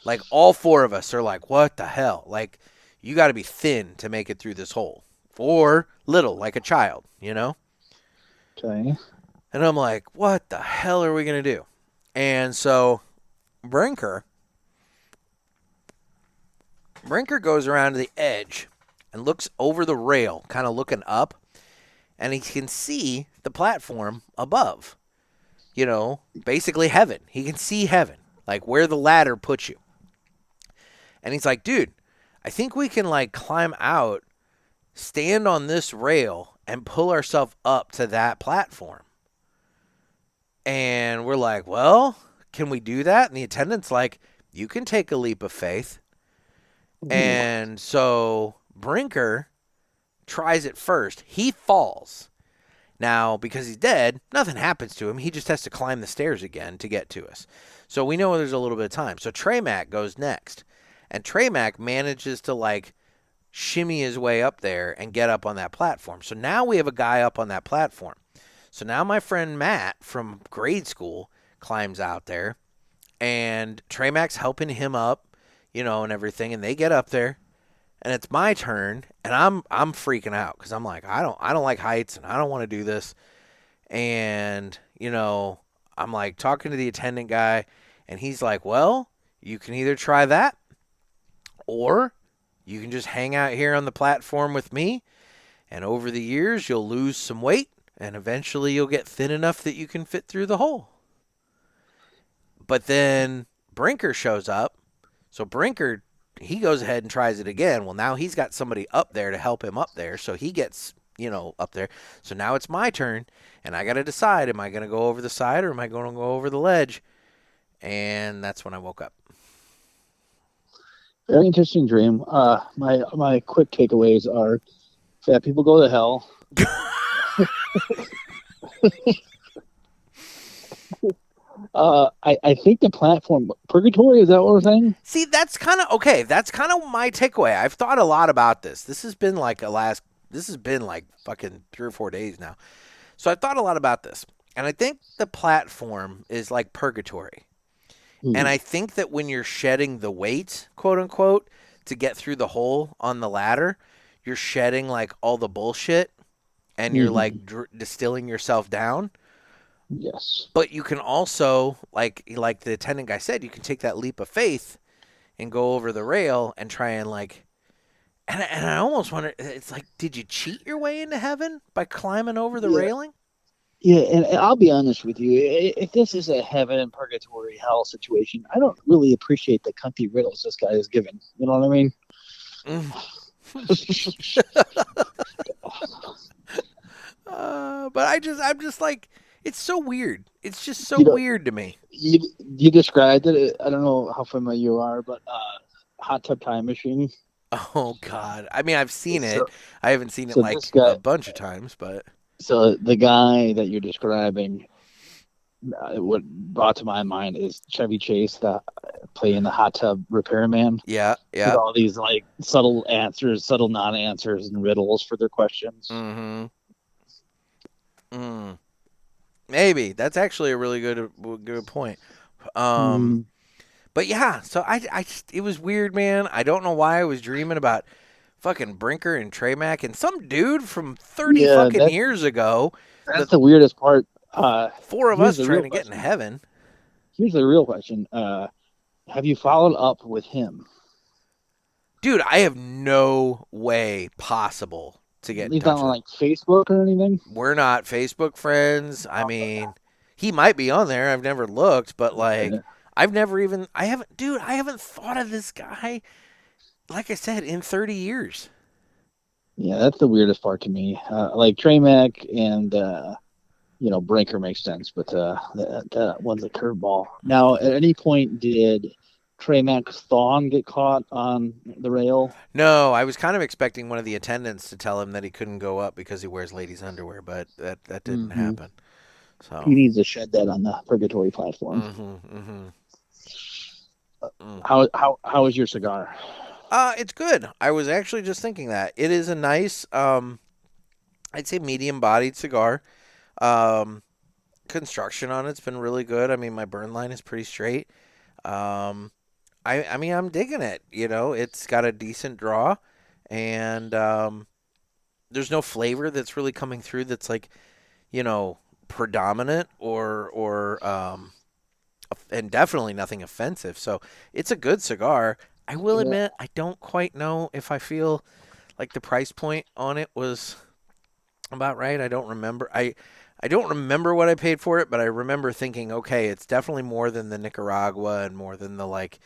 Like, all four of us are like, what the hell? Like, you got to be thin to make it through this hole. Or little, like a child, you know? Okay. And I'm like, what the hell are we going to do? And so Brinker goes around to the edge and looks over the rail, kind of looking up, and he can see the platform above. You know, basically heaven. He can see heaven, like where the ladder puts you. And he's like, "Dude, I think we can like climb out, stand on this rail, and pull ourselves up to that platform." And we're like, "Well, can we do that?" And the attendant's like, "You can take a leap of faith." And so Brinker tries it first. He falls. Now, because he's dead, nothing happens to him. He just has to climb the stairs again to get to us. So we know there's a little bit of time. So Trey Mack goes next. And Trey Mack manages to, like, shimmy his way up there and get up on that platform. So now we have a guy up on that platform. So now my friend Matt from grade school climbs out there. And Trey Mack's helping him up, you know, and everything. And they get up there. And it's my turn, and I'm freaking out because I'm like, I don't like heights, and I don't want to do this. And, you know, I'm like talking to the attendant guy, and he's like, "Well, you can either try that, or you can just hang out here on the platform with me, and over the years you'll lose some weight, and eventually you'll get thin enough that you can fit through the hole." But then Brinker shows up, so Brinker, he goes ahead and tries it again. Well, now he's got somebody up there to help him up there, so he gets, you know, up there. So now it's my turn, and I got to decide, am I going to go over the side or am I going to go over the ledge? And that's when I woke up. Very interesting dream. My quick takeaways are: fat people go to hell. I think the platform Purgatory, is that what we're saying? See, that's kind of okay. That's kind of my takeaway. I've thought a lot about this. This has been like fucking 3 or 4 days now. So I thought a lot about this. And I think the platform is like purgatory. And I think that when you're shedding the weight, quote unquote, to get through the hole on the ladder, you're shedding like all the bullshit and you're like distilling yourself down. Yes. But you can also, like the attendant guy said, you can take that leap of faith and go over the rail and try and like, and I almost wonder, it's like, did you cheat your way into heaven by climbing over the railing? Yeah, and I'll be honest with you. If this is a heaven, purgatory, hell situation, I don't really appreciate the cunty riddles this guy is giving. You know what I mean? But I'm just like, it's so weird. It's just so weird to me. You described it. I don't know how familiar you are, but hot tub time machine. Oh God! I mean, I've seen it. I haven't seen it like a bunch of times, but so the guy that you're describing, what brought to my mind is Chevy Chase playing the hot tub repairman. Yeah. With all these like subtle answers, subtle non-answers, and riddles for their questions. Maybe that's actually a really good point. But yeah, so I it was weird, man. I don't know why I was dreaming about fucking Brinker and Trey Mac and some dude from 30 fucking years ago. That's the weirdest part. 4 of us trying to get in heaven. Here's the real question. Have you followed up with him? Dude, I have no way possible to get in touch with him. He's not on like Facebook or anything? We're not Facebook friends. I mean, he might be on there. I've never looked, but like I haven't thought of this guy, like I said, in 30 years. Yeah, that's the weirdest part to me. Like Trey Mac and Brinker makes sense, but that one's a curveball. Now, at any point did Trey Mac's thong get caught on the rail? No, I was kind of expecting one of the attendants to tell him that he couldn't go up because he wears ladies' underwear, but that didn't happen. So he needs to shed that on the purgatory platform. How is your cigar? It's good. I was actually just thinking that it is a nice, I'd say medium-bodied cigar. Construction on it's been really good. I mean, my burn line is pretty straight. I mean, I'm digging it. It's got a decent draw, and there's no flavor that's really coming through that's like, predominant or and definitely nothing offensive. So it's a good cigar. I will admit, I don't quite know if I feel like the price point on it was about right. I don't remember. I don't remember what I paid for it, but I remember thinking, okay, it's definitely more than the Nicaragua and more than the like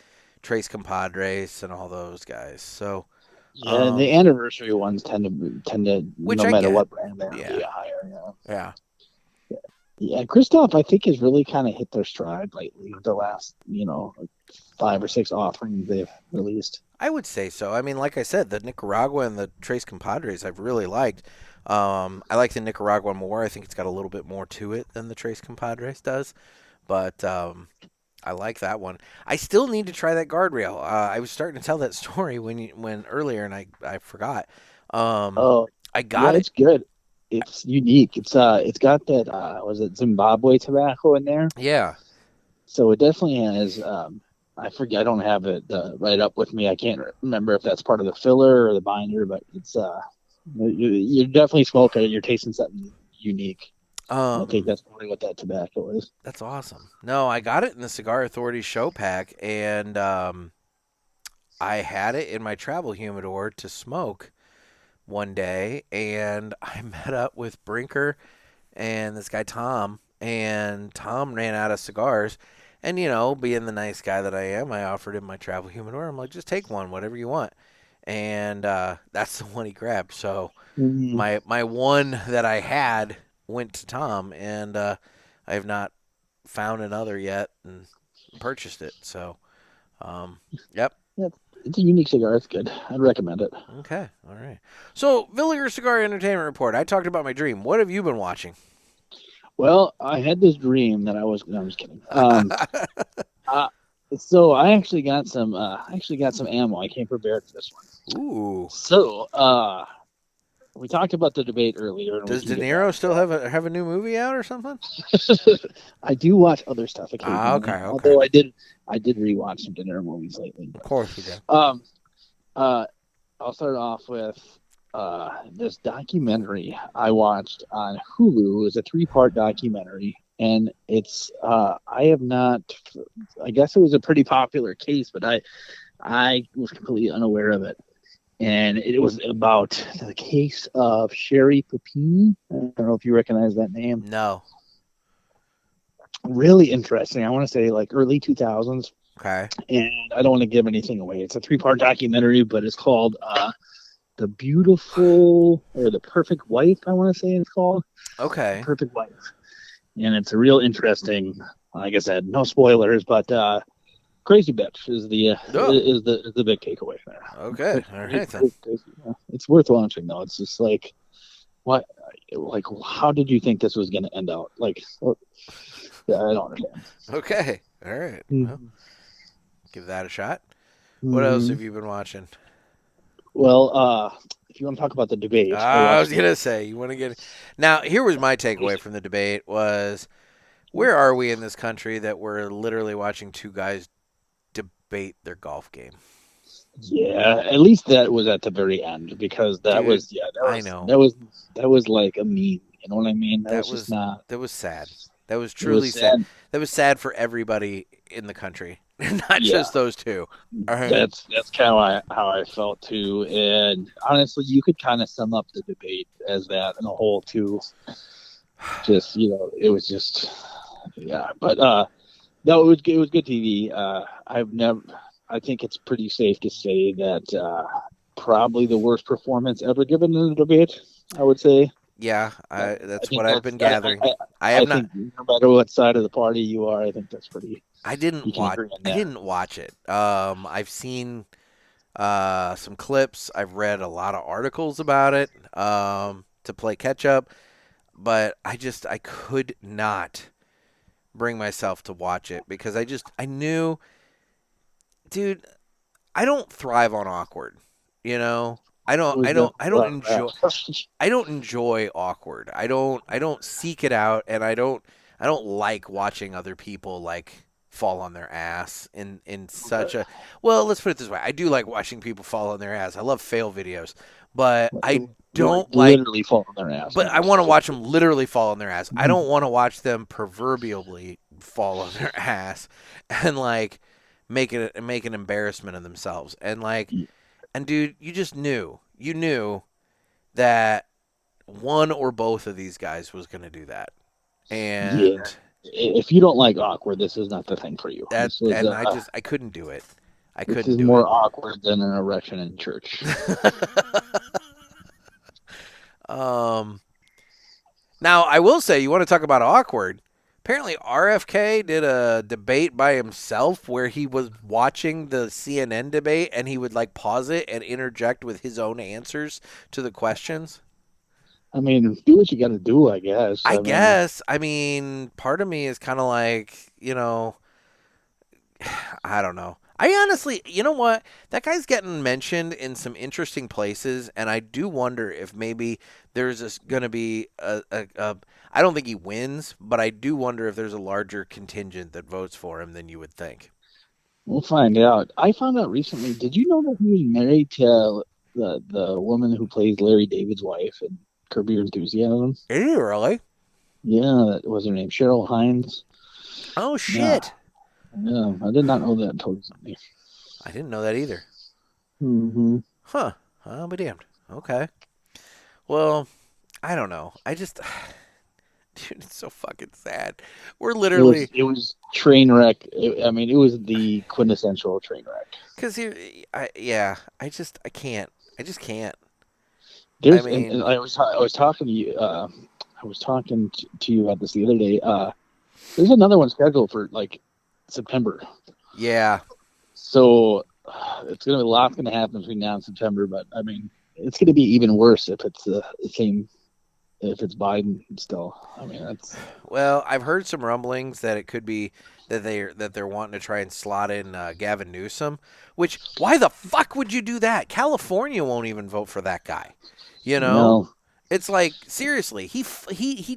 Tres Compadres and all those guys. So yeah, the anniversary ones tend to which no matter what brand they're higher. Yeah. Yeah, Kristoff, I think, has really kind of hit their stride lately with the last, 5 or 6 offerings they've released. I would say so. I mean, like I said, the Nicaragua and the Tres Compadres I've really liked. I like the Nicaragua more. I think it's got a little bit more to it than the Tres Compadres does. But I like that one. I still need to try that guardrail. I was starting to tell that story when earlier, and I forgot. I got it. It's good. It's unique. It's got that was it Zimbabwe tobacco in there? Yeah. So it definitely has. I forget. I don't have it right up with me. I can't remember if that's part of the filler or the binder, but it's you're definitely smoking it. You're tasting something unique. I think that's probably what that tobacco is. That's awesome. No, I got it in the Cigar Authority show pack, and I had it in my travel humidor to smoke one day, and I met up with Brinker and this guy Tom, and Tom ran out of cigars, and being the nice guy that I am, I offered him my travel humidor. I'm like, just take one, whatever you want, and that's the one he grabbed. So my one that I had went to Tom, and I have not found another yet and purchased it. So yep. It's a unique cigar. It's good. I'd recommend it. Okay. All right. So, Villiger Cigar Entertainment Report. I talked about my dream. What have you been watching? Well, I had this dream that I was. No, I'm just kidding. So I actually got some. Ammo. I came prepared for this one. Ooh. So, we talked about the debate earlier, and Does De Niro still have a new movie out or something? I do watch other stuff occasionally. Okay. Although I did rewatch some De Niro movies lately. Of course you did. I'll start off with this documentary I watched on Hulu. It's a 3-part documentary, and it's I have not. I guess it was a pretty popular case, but I was completely unaware of it. And it was about the case of Sherry Papini. I don't know if you recognize that name. No. Really interesting. I want to say like early 2000s. Okay. And I don't want to give anything away. It's a 3-part documentary, but it's called The Beautiful or The Perfect Wife, I want to say it's called. Okay. Perfect Wife. And it's a real interesting, like I said, no spoilers, but crazy bitch is the big takeaway there. Okay. All right. Then. It's worth watching though. It's just like, what? Like, how did you think this was going to end out? Like, yeah, I don't understand. Okay. All right. Mm-hmm. Well, give that a shot. What else have you been watching? Well, if you want to talk about the debate, I was gonna say you want to get. Now, here was my takeaway from the debate: was where are we in this country that we're literally watching two guys debate their golf game? Yeah, at least that was at the very end because that was I know that was like a meme. You know what I mean? That was sad. That was truly sad. That was sad for everybody in the country, not just those two. Right. That's kind of how I felt too. And honestly, you could kind of sum up the debate as that in a whole too. Just it was just but no, it was good TV. I think it's pretty safe to say that probably the worst performance ever given in the debate, I would say. Yeah, that's what I've been gathering. I think no matter what side of the party you are, I think that's pretty. I didn't watch it. I've seen some clips. I've read a lot of articles about it to play catch up, but I could not bring myself to watch it because I knew, dude, I don't thrive on awkward, I don't enjoy awkward. I don't seek it out, and I don't like watching other people like fall on their ass in such a. Well, let's put it this way: I do like watching people fall on their ass. I love fail videos, but I don't literally fall on their ass. But I want to watch them literally fall on their ass. I don't want to watch them proverbially fall on their ass and like make an embarrassment of themselves and like. And, dude, you knew that one or both of these guys was going to do that. And if you don't like awkward, this is not the thing for you. I couldn't do it. This is more awkward than an erection in church. Now, I will say, you want to talk about awkward. Apparently, RFK did a debate by himself where he was watching the CNN debate and he would like pause it and interject with his own answers to the questions. I mean, do what you got to do, I guess. I mean, part of me is kind of like, I don't know. I honestly, you know what? That guy's getting mentioned in some interesting places, and I do wonder if maybe there's going to be I don't think he wins, but I do wonder if there's a larger contingent that votes for him than you would think. We'll find out. I found out recently. Did you know that he was married to the woman who plays Larry David's wife in Curb Your Enthusiasm? Is he really? Yeah, that was her name, Cheryl Hines. Oh shit! Yeah, I did not know that until recently. I didn't know that either. Mm-hmm. Huh? I'll be damned. Okay. Well, I don't know. Dude, it's so fucking sad. We're literally. It was train wreck. I was the quintessential train wreck. Because I just can't. And I was talking to you. I was talking to you about this the other day. There's another one scheduled for like September. Yeah. So it's gonna be a lot going to happen between now and September. But I mean, it's going to be even worse if it's the same if it's Biden still. I mean, that's Well, I've heard some rumblings that it could be that they're wanting to try and slot in Gavin Newsom. Which, why the fuck would you do that? California won't even vote for that guy. You know, no, it's like seriously, he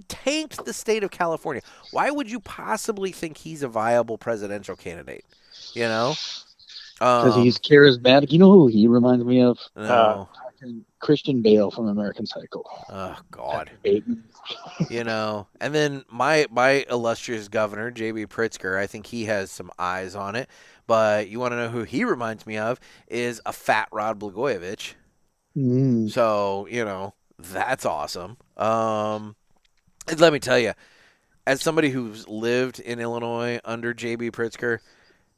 tanked the state of California. Why would you possibly think he's a viable presidential candidate? You know, because he's charismatic. You know who he reminds me of? no. Christian Bale from American Psycho. Oh God. Bateman. You know, and then my illustrious governor, J.B. Pritzker, I think he has some eyes on it. But you want to know who he reminds me of is a fat Rod Blagojevich. So, you know, that's awesome. And let me tell you, as somebody who's lived in Illinois under J.B. Pritzker,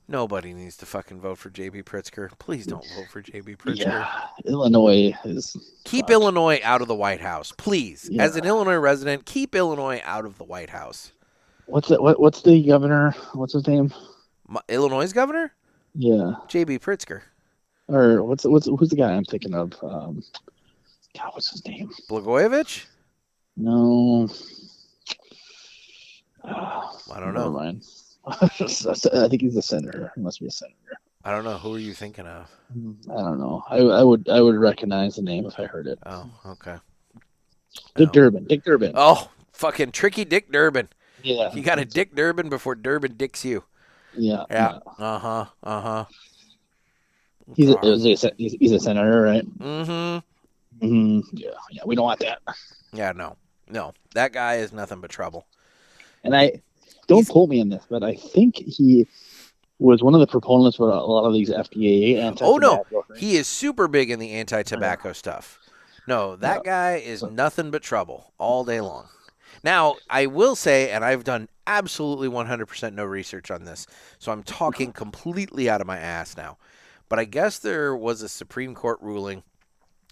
nobody needs to fucking vote for J.B. Pritzker. Please don't vote for J.B. Pritzker. Yeah, Illinois is... Keep Illinois out of the White House, please. Yeah. As an Illinois resident, keep Illinois out of the White House. What's the governor? What's his name? Illinois' governor? Yeah. J.B. Pritzker. Or who's the guy I'm thinking of? God, what's his name? Blagojevich? No. I don't Never know. mind. I think he's a senator. He must be a senator. I don't know. Who are you thinking of? I don't know. I would recognize the name if I heard it. Oh, okay. Dick Durbin. Oh, fucking tricky Dick Durbin. Yeah. You got to Dick Durbin before Durbin dicks you. Yeah. Uh-huh. He's a senator, right? Mm-hmm. Yeah. We don't want that. Yeah, no. That guy is nothing but trouble. And don't quote me on this, but I think he was one of the proponents for a lot of these FDA anti-tobacco. Oh, no. things. He is super big in the anti-tobacco stuff. No, that guy is nothing but trouble all day long. Now, I will say, and I've done absolutely 100% no research on this, so I'm talking completely out of my ass now. But I guess there was a Supreme Court ruling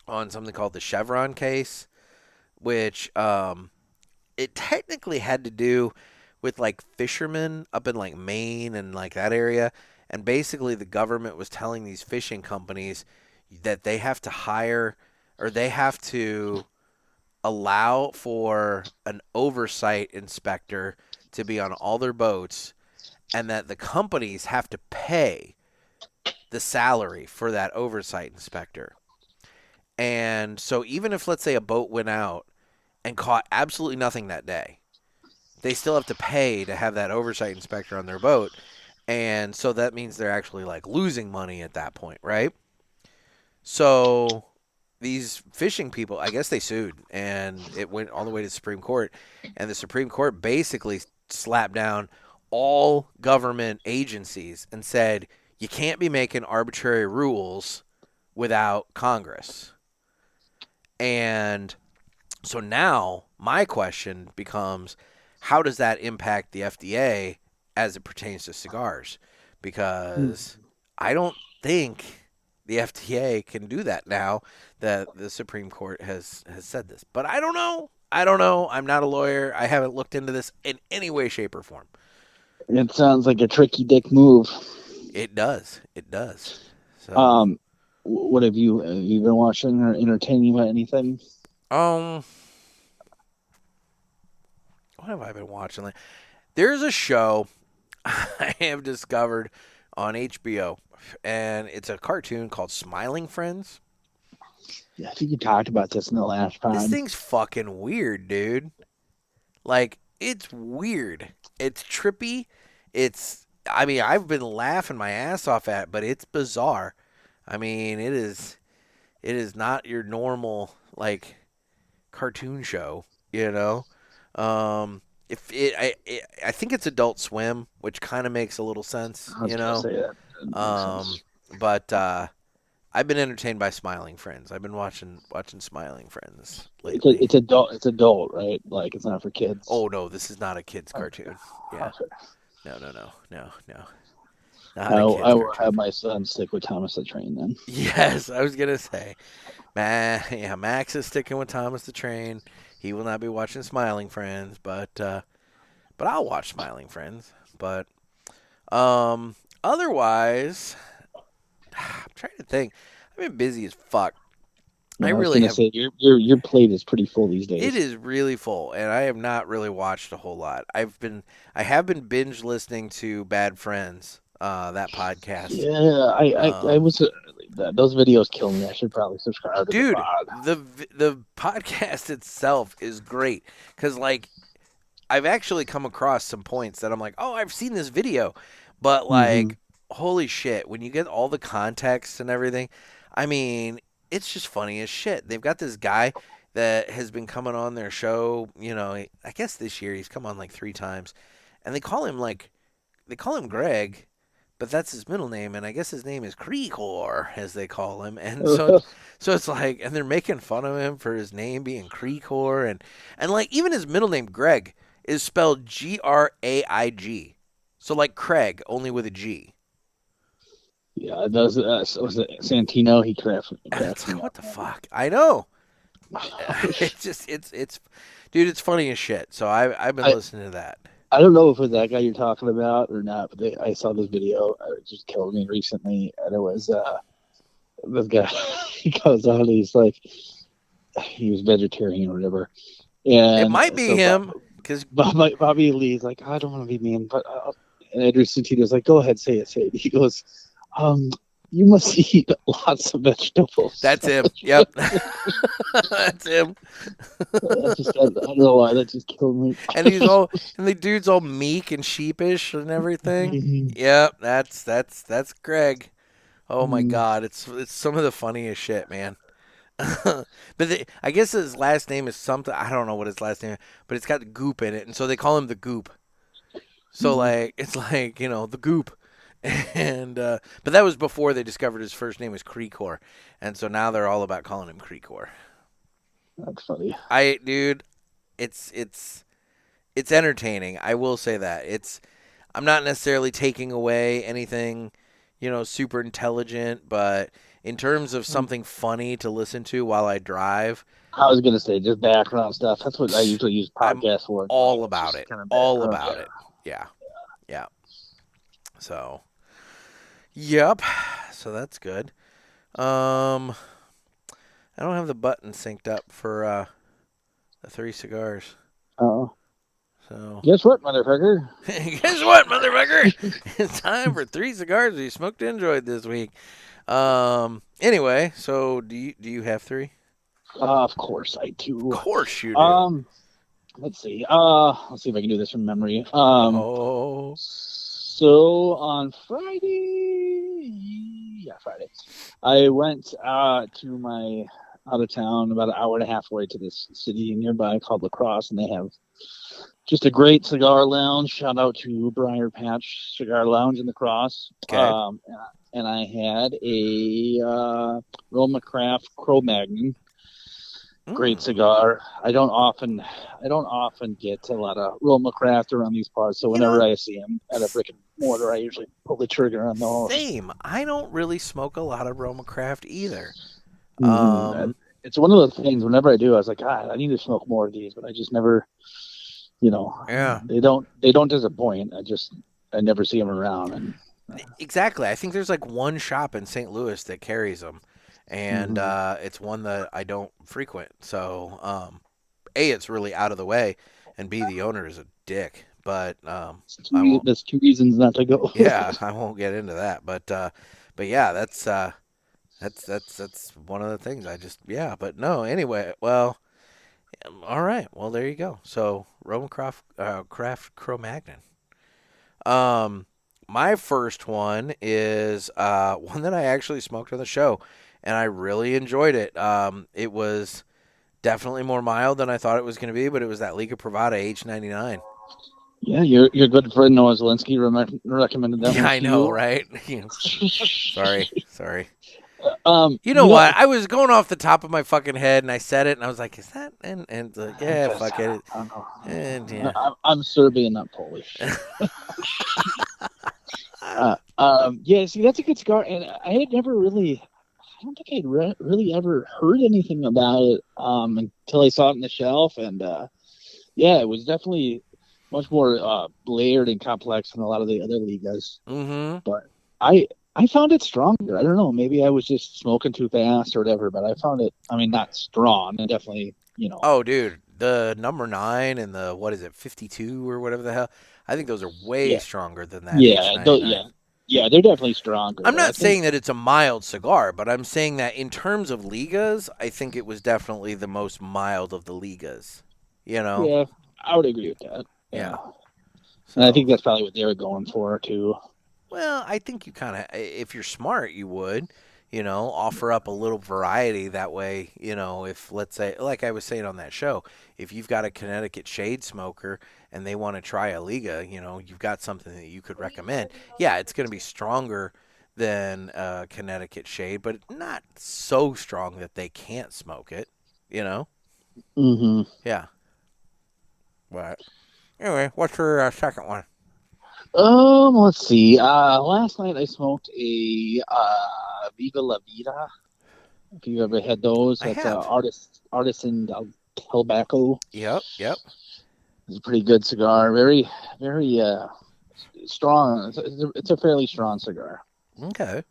on something called the Chevron case, which it technically had to do with like fishermen up in like Maine and like that area. And basically the government was telling these fishing companies that they have to hire or they have to allow for an oversight inspector to be on all their boats and that the companies have to pay the salary for that oversight inspector. And so even if, let's say, a boat went out and caught absolutely nothing that day, they still have to pay to have that oversight inspector on their boat. And so that means they're actually like losing money at that point, right? So these fishing people, I guess they sued and it went all the way to the Supreme Court. And the Supreme Court basically slapped down all government agencies and said, you can't be making arbitrary rules without Congress. And so now my question becomes, how does that impact the FDA as it pertains to cigars? Because I don't think the FDA can do that now that the Supreme Court has said this. But I don't know. I'm not a lawyer. I haven't looked into this in any way, shape, or form. It sounds like a tricky dick move. It does. So, what have you been watching or entertaining about anything? What have I been watching? There's a show I have discovered on HBO, and it's a cartoon called Smiling Friends. Yeah, I think you talked about this in the last time. This thing's fucking weird, dude. Like, it's weird. It's trippy. I've been laughing my ass off at it, but it's bizarre. I mean, it is not your normal, like, cartoon show, you know? I think it's Adult Swim, which kind of makes a little sense, you know? But I've been entertained by Smiling Friends. I've been watching Smiling Friends lately. It's adult, right? Like, it's not for kids. Oh no, this is not a kids cartoon. Yeah. No. I will have my son stick with Thomas the Train then. Yes, I was gonna say, Max is sticking with Thomas the Train. He will not be watching Smiling Friends, but I'll watch Smiling Friends. But otherwise, I'm trying to think. I've been busy as fuck. I was really gonna have. say your plate is pretty full these days. It is really full, and I have not really watched a whole lot. I have been binge listening to Bad Friends, that podcast. Yeah, I Um, was. Those videos kill me. I should probably subscribe to the Dude, pod. the podcast itself is great because like I've actually come across some points that I'm like, oh, I've seen this video, but Hmm. like, holy shit, when you get all the context and everything, I mean, it's just funny as shit. They've got this guy that has been coming on their show, I guess this year he's come on like 3 times, and they call him Greg, but that's his middle name, and I guess his name is Creekor, as they call him, and so it's like, and they're making fun of him for his name being Creekor, and like even his middle name Greg is spelled Graig, so like Craig only with a G. Yeah, those was it Santino? He cracks It's me like, what up, the man. fuck? I know. It's just it's dude, it's funny as shit. So I've been I listening to that. I don't know if it's that guy you're talking about or not, but I saw this video. It just killed me recently, and it was this guy. He goes on. He's like, he was vegetarian or whatever, It and might be so him because Bobby Lee's like, I don't want to be mean, but and Andrew Santino's like, go ahead, say it. He goes, you must eat lots of vegetables. that's him. Yep, that's him. I don't know why that just killed me. And the dude's all meek and sheepish and everything. Mhm. Yep, that's Greg. Oh my Mhm. god, it's some of the funniest shit, man. But I guess his last name is something. I don't know what his last name is, but it's got goop in it, and so they call him the Goop. So Mhm. like it's like the Goop, and but that was before they discovered his first name was Creekor, and so now they're all about calling him Creekor. That's funny. Dude, it's entertaining. I will say that I'm not necessarily taking away anything, super intelligent, but in terms of something funny to listen to while I drive, I was gonna say just background stuff. That's what I usually use I'm podcasts for. all It's about just it. kind of All background. about it. Yeah. Yeah. So, yep. So that's good. Um, I don't have the button synced up for the 3 cigars. Oh, So, guess what, motherfucker? guess what, motherfucker? It's time for 3 cigars we smoked and enjoyed this week. Anyway, so do you have 3? Of course I Of do. course you do. Let's see. Let's see if I can do this from memory. Oh. So on Friday, I went to my out of town about an hour and a half away to this city nearby called La Crosse, and they have just a great cigar lounge. Shout out to Briar Patch Cigar Lounge in La Crosse. Okay. And I had a Roma Craft Cro-Magnon. Great cigar. I don't often get a lot of Roma Craft around these parts, so whenever I see them at a brick and mortar, I usually pull the trigger on those. Same. I don't really smoke a lot of Roma Craft either. It's one of those things. Whenever I do, I was like, God, I need to smoke more of these, but I just never, Yeah. they don't disappoint. I never see them around. And Exactly. I think there's like one shop in St. Louis that carries them, and it's one that I don't frequent. So, A, it's really out of the way, and B, the owner is a dick. But I won't. that's 2 reasons not to go. Yeah, I won't get into that. But yeah, that's one of the things. But no. Anyway, well, all right. Well, there you go. So Roman Craft Cro-Magnon. My first one is one that I actually smoked on the show, and I really enjoyed it. It was definitely more mild than I thought it was going to be, but it was that Liga Privada H99. Yeah, your good friend Noah Zeleznik recommended that Yeah, one I to know, you. right? Sorry. You know You what? I was going off the top of my fucking head, and I said it, and I was like, "Is that?" And it's like, yeah, fuck it. I don't know. And yeah. I'm Serbian, not Polish. Yeah, see, that's a good cigar, and I had never really, I don't think I'd really ever heard anything about it until I saw it on the shelf, and yeah, it was definitely much more layered and complex than a lot of the other ligas. Mm-hmm. But I I found it stronger. I don't know. Maybe I was just smoking too fast or whatever, but I found it, I mean, not strong. And definitely, Oh, dude, the number 9 and the, what is it, 52 or whatever the hell? I think those are way yeah, stronger than that yeah, H99. yeah, yeah. They're definitely stronger, I'm but I not think, saying that it's a mild cigar, but I'm saying that in terms of Ligas, I think it was definitely the most mild of the Ligas. You know? yeah, I would agree with that. Yeah. Yeah. And I So, think that's probably what they were going for too. well, I think you kind of, if you're smart, you would, offer up a little variety. That way, if, let's say, like I was saying on that show, if you've got a Connecticut shade smoker and they want to try a Liga, you've got something that you could recommend. Yeah, it's going to be stronger than Connecticut shade, but not so strong that they can't smoke it, you know? Mm-hmm. Yeah. But anyway, what's your second one? Let's see. Last night I smoked a Viva La Vida. If you ever had those, I that's have. artisan tobacco. Yep, yep. It's a pretty good cigar. Very, very strong. It's a fairly strong cigar. Okay.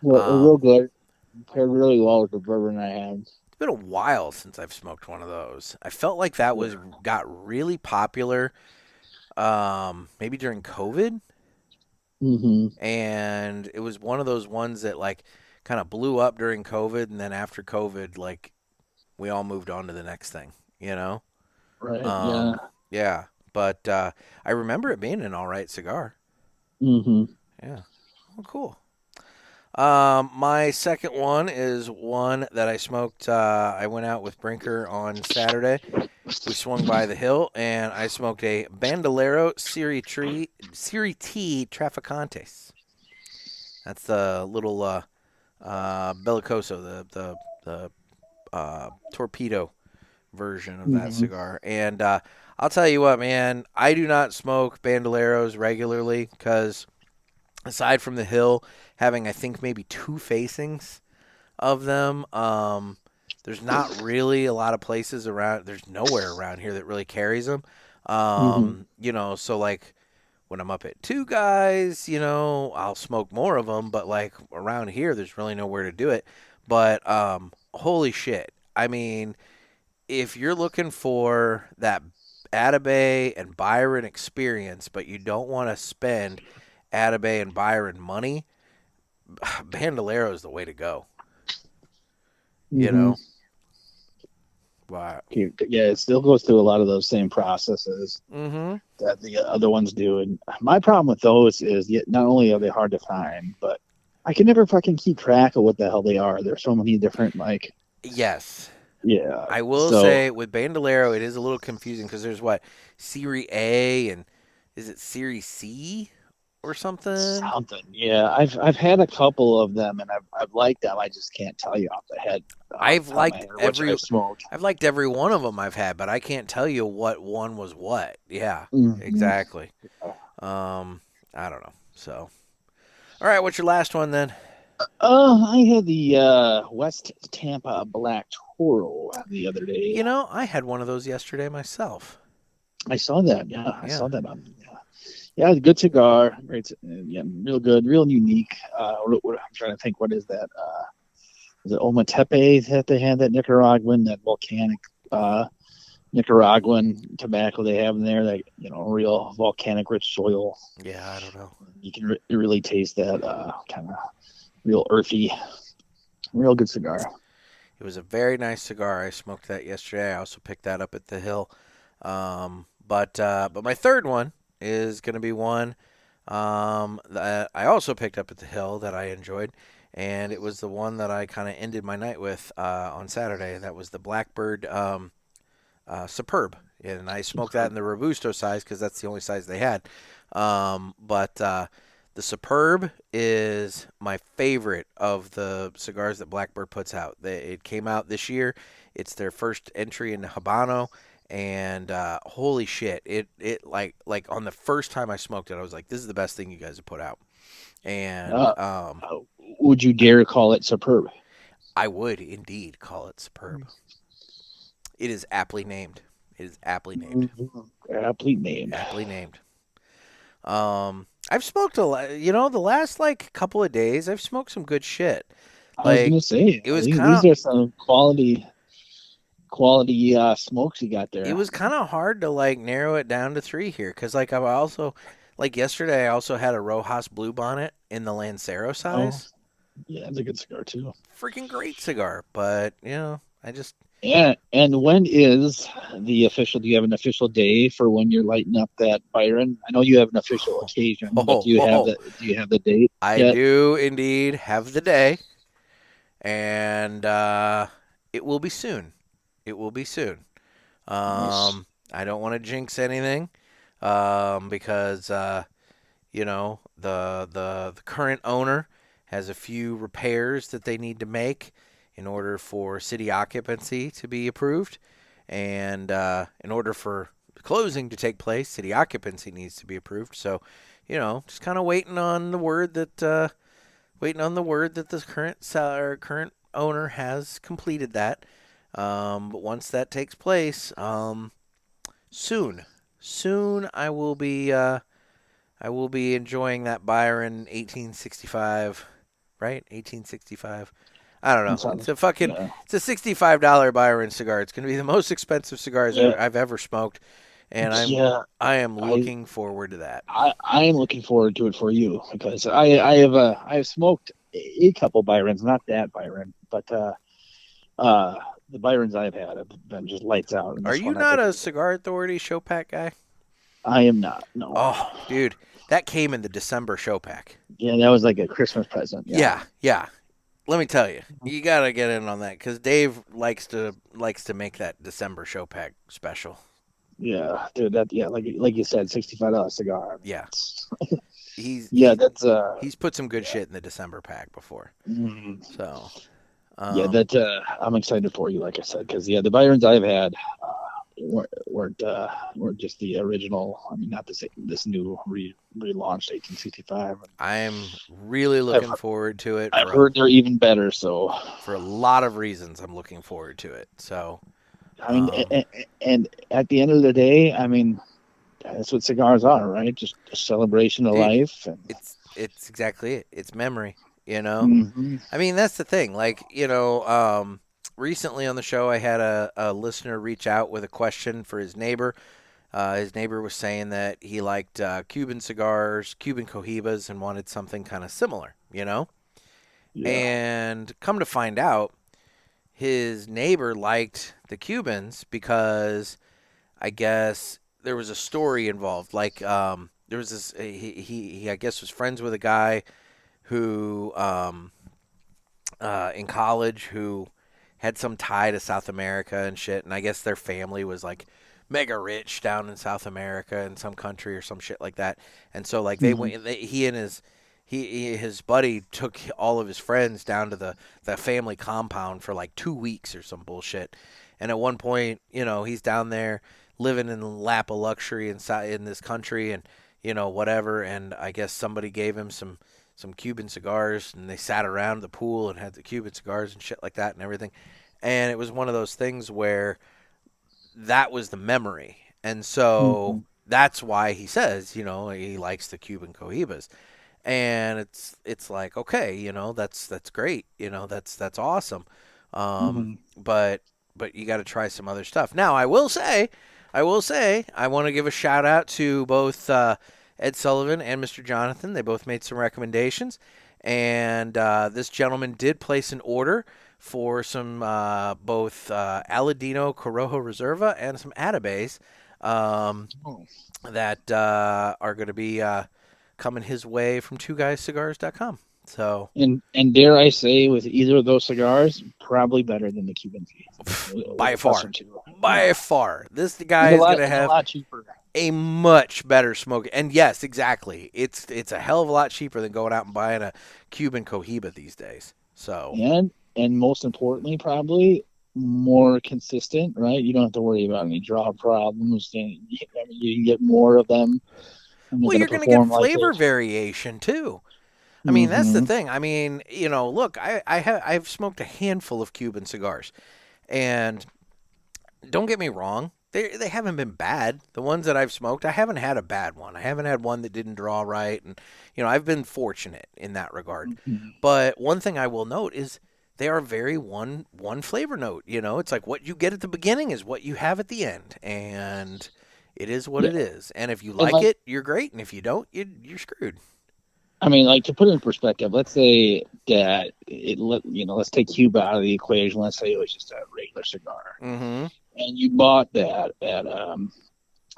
Real good. Paired really well with the bourbon I had. It's been a while since I've smoked one of those. I felt like that Yeah. was got really popular maybe during COVID, Mm-hmm. and it was one of those ones that like kind of blew up during COVID, and then after COVID like we all moved on to the next thing, you know? Right. Yeah. Um yeah, but I remember it being an all right cigar. Mm-hmm. Yeah. Oh, cool. My second one is one that I smoked. I went out with Brinker on Saturday. We swung by the hill, and I smoked a Bandolero Serie T Traficantes. That's the little Bellicoso, the torpedo version of that Mm-hmm. cigar. And I'll tell you what, man, I do not smoke Bandoleros regularly because aside from the hill having, I think, maybe 2 facings of them, there's not really a lot of places around. There's nowhere around here that really carries them. Mm-hmm. So like when I'm up at Two Guys, I'll smoke more of them. But like around here, there's really nowhere to do it. But holy shit! I mean, if you're looking for that Atabey and Byron experience, but you don't want to spend Atabey and Byron money, Bandolero is the way to go. You Mm-hmm. know, but Yeah, it still goes through a lot of those same processes mm-hmm. that the other ones do. And my problem with those is yet not only are they hard to find, but I can never fucking keep track of what the hell they are. There's so many different Yes, yeah. I will So say with Bandolero, it is a little confusing because there's what Series A and is it Series C or something? something. Yeah, I've had a couple of them and I've liked them. I just can't tell you off the I've top of my liked head which I've smoked. every one of them I've had, but I can't tell you what one was what. Yeah, Mm-hmm. exactly. I don't know. So, all right, what's your last one then? I had the West Tampa Black Toro the other day. I had one of those yesterday myself. I saw that. Yeah, I Yeah. saw that on. Yeah, good cigar. Great. Yeah, real good, real unique. I'm trying to think. What is that? Is it Ometepe that they had that Nicaraguan, that volcanic Nicaraguan tobacco they have in there? That real volcanic rich soil. Yeah, I don't know. You can really taste that kind of real earthy, real good cigar. It was a very nice cigar. I smoked that yesterday. I also picked that up at the Hill. But my third one is going to be one that I also picked up at the Hill that I enjoyed, and it was the one that I kind of ended my night with on Saturday. That was the Blackbird Superb, and I smoked that in the Robusto size because that's the only size they had. But the Superb is my favorite of the cigars that Blackbird puts out. It came out this year. It's their first entry in Habano, and holy shit! It like on the first time I smoked it, I was like, "This is the best thing you guys have put out." And Would you dare call it superb? I would indeed call it Superb. It is aptly named. It is aptly named. Aptly named. Aptly named. I've smoked a lot. You know, the last like couple of days, I've smoked some good shit. I was Like gonna say it was kind these of are some quality smokes you got it there. was kind of hard to like narrow it down to three here because like I also like yesterday I also had a Rojas Blue Bonnet in the Lancero Oh, size. yeah, it's a good cigar too. Freaking great cigar, but I just And when is the official? Do you have an official day for when you're lighting up that Byron? I know you have an official occasion, but oh, oh, do you have the date I yet? do indeed have the day, and it will be soon. It will be soon. Nice. I don't want to jinx anything, because the current owner has a few repairs that they need to make in order for city occupancy to be approved, and in order for the closing to take place, city occupancy needs to be approved. So, just kind of waiting on the word that the current owner has completed that. But once that takes place, soon, soon I will be enjoying that Byron 1865, right? 1865. I don't know. Sounds, yeah. It's a $65 Byron cigar. It's going to be the most expensive cigars Yeah. I've ever smoked, and Yeah. I am I looking forward to that. I am looking forward to it for you because I have smoked a couple Byrons, not that Byron, but uh the Byrons I've had have been just lights out, and Are this you one I not think a Cigar Authority show pack guy? I am not. No. Oh, dude, that came in the December show pack. Yeah, that was like a Christmas present. Yeah. Yeah, yeah. Let me tell you, you gotta get in on that because Dave likes to make that December show pack special. Yeah, dude. That yeah, like you said, $65 cigar. I mean, Yeah, he's yeah, he's that's he's put some good shit in the December pack before. mm, So, yeah, um, that I'm excited for you, like I said, because yeah, the Byrons I've had weren't just the original. I mean, not this new relaunched 1865. I'm really I've looking forward to it I've heard they're even better. So for a lot of reasons. I'm looking forward to it. So, I mean, and at the end of the day, I mean, that's what cigars are, right? Just a celebration of dude, life. And it's exactly it. It's memory. You know. mhm. I mean, that's the thing. Like, recently on the show, I had a listener reach out with a question for his neighbor. His neighbor was saying that he liked Cuban cigars, Cuban cohibas, and wanted something kind of similar, Yeah. And come to find out, his neighbor liked the Cubans because I guess there was a story involved. Like, there was this, he I guess was friends with a guy who, in college who had some tie to South America and shit. And I guess their family was like mega rich down in South America in some country or some shit like that. And so like they Mhm. went, he and his buddy took all of his friends down to the family compound for like 2 weeks or some bullshit. And at one point, he's down there living in the lap of luxury in this country and whatever. And I guess somebody gave him some Cuban cigars, and they sat around the pool and had the Cuban cigars and shit like that and everything. And it was one of those things where that was the memory. And so Mhm. that's why he says, he likes the Cuban cohibas. And it's like, okay, that's great. That's awesome. Mhm. But you got to try some other stuff. Now, I want to give a shout out to both Ed Sullivan and Mr. Jonathan. They both made some recommendations, and this gentleman did place an order for some both Aladino Corojo Reserva and some Atabes Oh. that are going to be coming his way from twoguyscigars.com. So, And dare I say, with either of those cigars, probably better than the Cuban tea. by A plus far, or two. by Yeah. far, this guy is going to And a have lot cheaper. a much better smoke. And yes, exactly. It's a hell of a lot cheaper than going out and buying a Cuban Cohiba these days. So, And most importantly, probably more consistent, right? You don't have to worry about any draw problems. And I mean, you can get more of them, and they're well, going you're to going to get perform like flavor it. variation too. I mean, that's the Mm-hmm. thing. I mean, look, I've smoked a handful of Cuban cigars, and don't get me wrong, They haven't been bad. The ones that I've smoked, I haven't had a bad one. I haven't had one that didn't draw right, and I've been fortunate in that regard. Mm-hmm. But one thing I will note is they are very one flavor note. It's like what you get at the beginning is what you have at the end, and it is what it is. And if you like it, you're great, and if you don't, you're screwed. I mean, like, to put it in perspective, let's say that let's take Cuba out of the equation. Let's say it was just a regular cigar, Mm-hmm. and you bought that at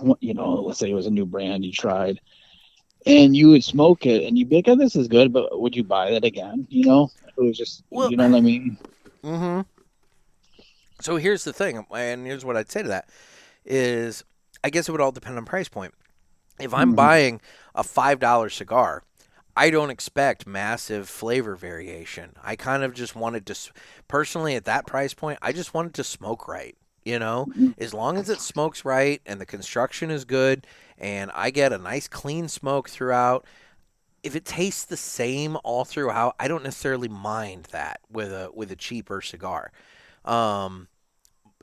let's say it was a new brand you tried, and you would smoke it, and you'd be like, "Oh, this is good," but would you buy that again? It was just, you know what I mean? Mm-hmm. So here's the thing, and here's what I'd say to that is, I guess it would all depend on price point. If I'm buying a $5 cigar, I don't expect massive flavor variation. I kind of just wanted to, personally at that price point, I just wanted to smoke right. As long as it smokes right and the construction is good and I get a nice clean smoke throughout, if it tastes the same all throughout, I don't necessarily mind that with a cheaper cigar.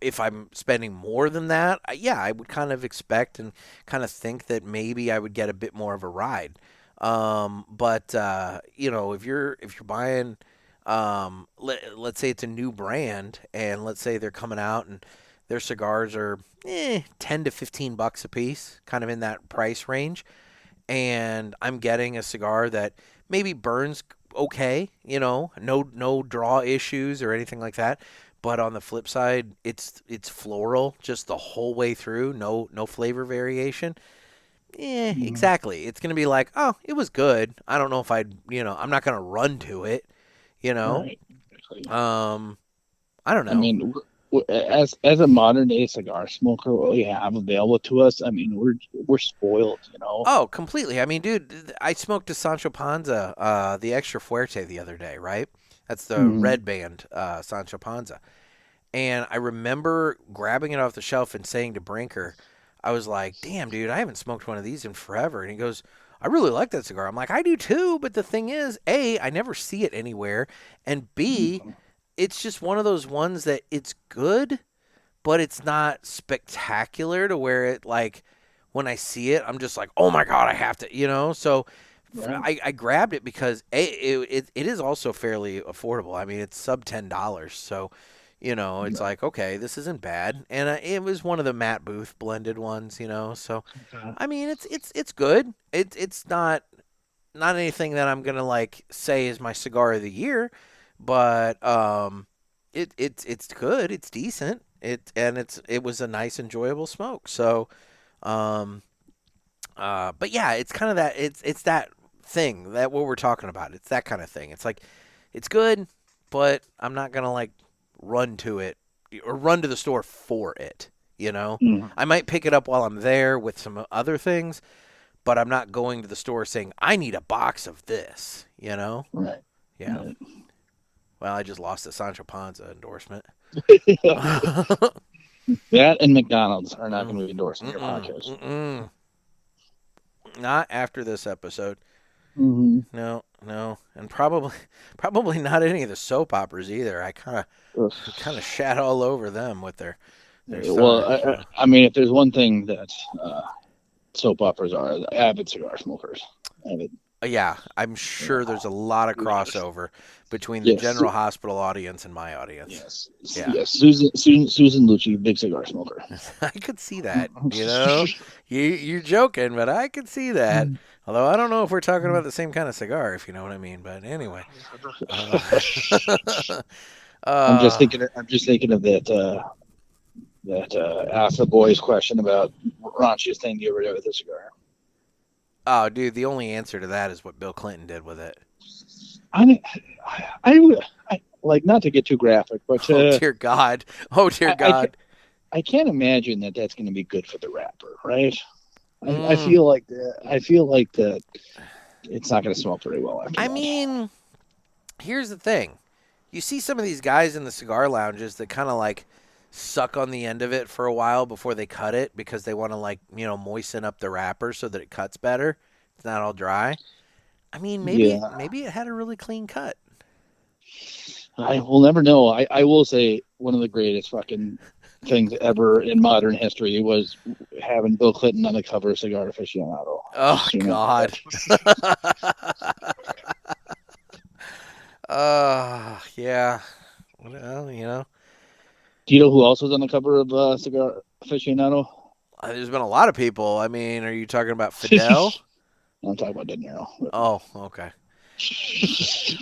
If I'm spending more than that, I would kind of expect and kind of think that maybe I would get a bit more of a ride. But if you're buying, let's say it's a new brand, and let's say they're coming out and their cigars are $10 to $15 a piece, kind of in that price range, and I'm getting a cigar that maybe burns okay, no draw issues or anything like that. But on the flip side, it's floral just the whole way through, no flavor variation. Exactly. It's going to be like, oh, it was good. I don't know if I'm not going to run to it, Right. I don't know. I mean, as a modern day cigar smoker, what we have available to us, I mean, we're spoiled, Oh, completely. I mean, dude, I smoked a Sancho Panza, the Extra Fuerte the other day, right? That's the red band Sancho Panza. And I remember grabbing it off the shelf and saying to Brinker, I was like, damn, dude, I haven't smoked one of these in forever. And he goes, I really like that cigar. I'm like, I do too. But the thing is, A, I never see it anywhere. And B, it's just one of those ones that it's good, but it's not spectacular to where it, like, when I see it, I'm just like, oh my God, I have to, So Right. I grabbed it because it is also fairly affordable. I mean, it's sub $10. So, it's like, okay, this isn't bad. And it was one of the Matt Booth blended ones, So, I mean, it's good. It's not anything that I'm gonna like say is my cigar of the year, but it's good. It's decent. It was a nice, enjoyable smoke. So, but yeah, it's kind of that. It's that thing that what we're talking about. It's that kind of thing. It's like, it's good, but I'm not gonna like run to it or run to the store for it. I might pick it up while I'm there with some other things, but I'm not going to the store saying I need a box of this. Right. Yeah. Right. Well, I just lost the Sancho Panza endorsement. That and McDonald's are not going to be endorsing your podcast. Not after this episode. Mm-hmm. No, and probably not any of the soap operas either. I kind of shat all over them with their stuff. Well, I mean, if there's one thing that soap operas are, avid cigar smokers. Yeah, I'm sure there's a lot of crossover between the General Hospital audience and my audience. Yes. Susan Lucci, big cigar smoker. I could see that. You're joking, but I could see that. Although I don't know if we're talking about the same kind of cigar, if you know what I mean. But anyway, I'm just thinking of that Ask the Boys question about raunchiest thing you ever did with a cigar. Oh, dude, the only answer to that is what Bill Clinton did with it. I like, not to get too graphic, but oh dear God, I can't imagine that that's going to be good for the wrapper, right? I feel like that it's not going to smoke very well after that. mean, here's the thing: you see some of these guys in the cigar lounges that kind of like suck on the end of it for a while before they cut it because they want to, like, moisten up the wrapper so that it cuts better. It's not all dry. I mean, maybe it had a really clean cut. I will never know. I will say one of the greatest fucking things ever in modern history was having Bill Clinton on the cover of Cigar Aficionado. Oh, God. Yeah. Well, you know. Do you know who else was on the cover of Cigar Aficionado? There's been a lot of people. I mean, are you talking about Fidel? I'm talking about De Niro. Oh, okay.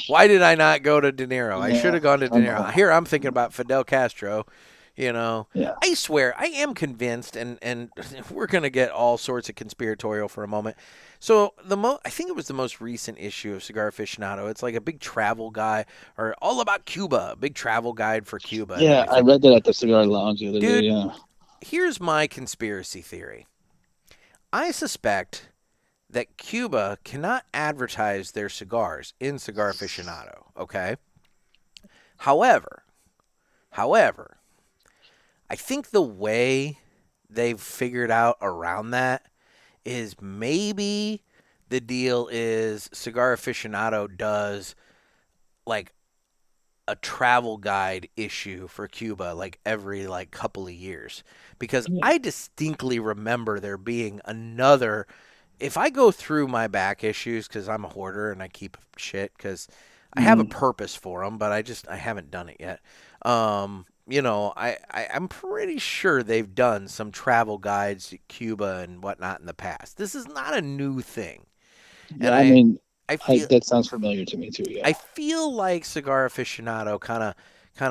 Why did I not go to De Niro? I should have gone to De Niro. Here I'm thinking about Fidel Castro. You know, yeah. I swear, I am convinced, and we're going to get all sorts of conspiratorial for a moment. So I think it was the most recent issue of Cigar Aficionado. It's like a big travel guide, or all about Cuba, a big travel guide for Cuba. Yeah, I read that at the Cigar Lounge the other day. Yeah. Here's my conspiracy theory. I suspect that Cuba cannot advertise their cigars in Cigar Aficionado, okay? However, I think the way they've figured out around that is maybe the deal is Cigar Aficionado does like a travel guide issue for Cuba like every like couple of years, because I distinctly remember there being another. If I go through my back issues, because I'm a hoarder and I keep shit because I have a purpose for them, but I haven't done it yet. You know, I'm pretty sure they've done some travel guides to Cuba and whatnot in the past. This is not a new thing. Yeah, And I feel that sounds familiar to me too. Yeah, I feel like Cigar Aficionado kind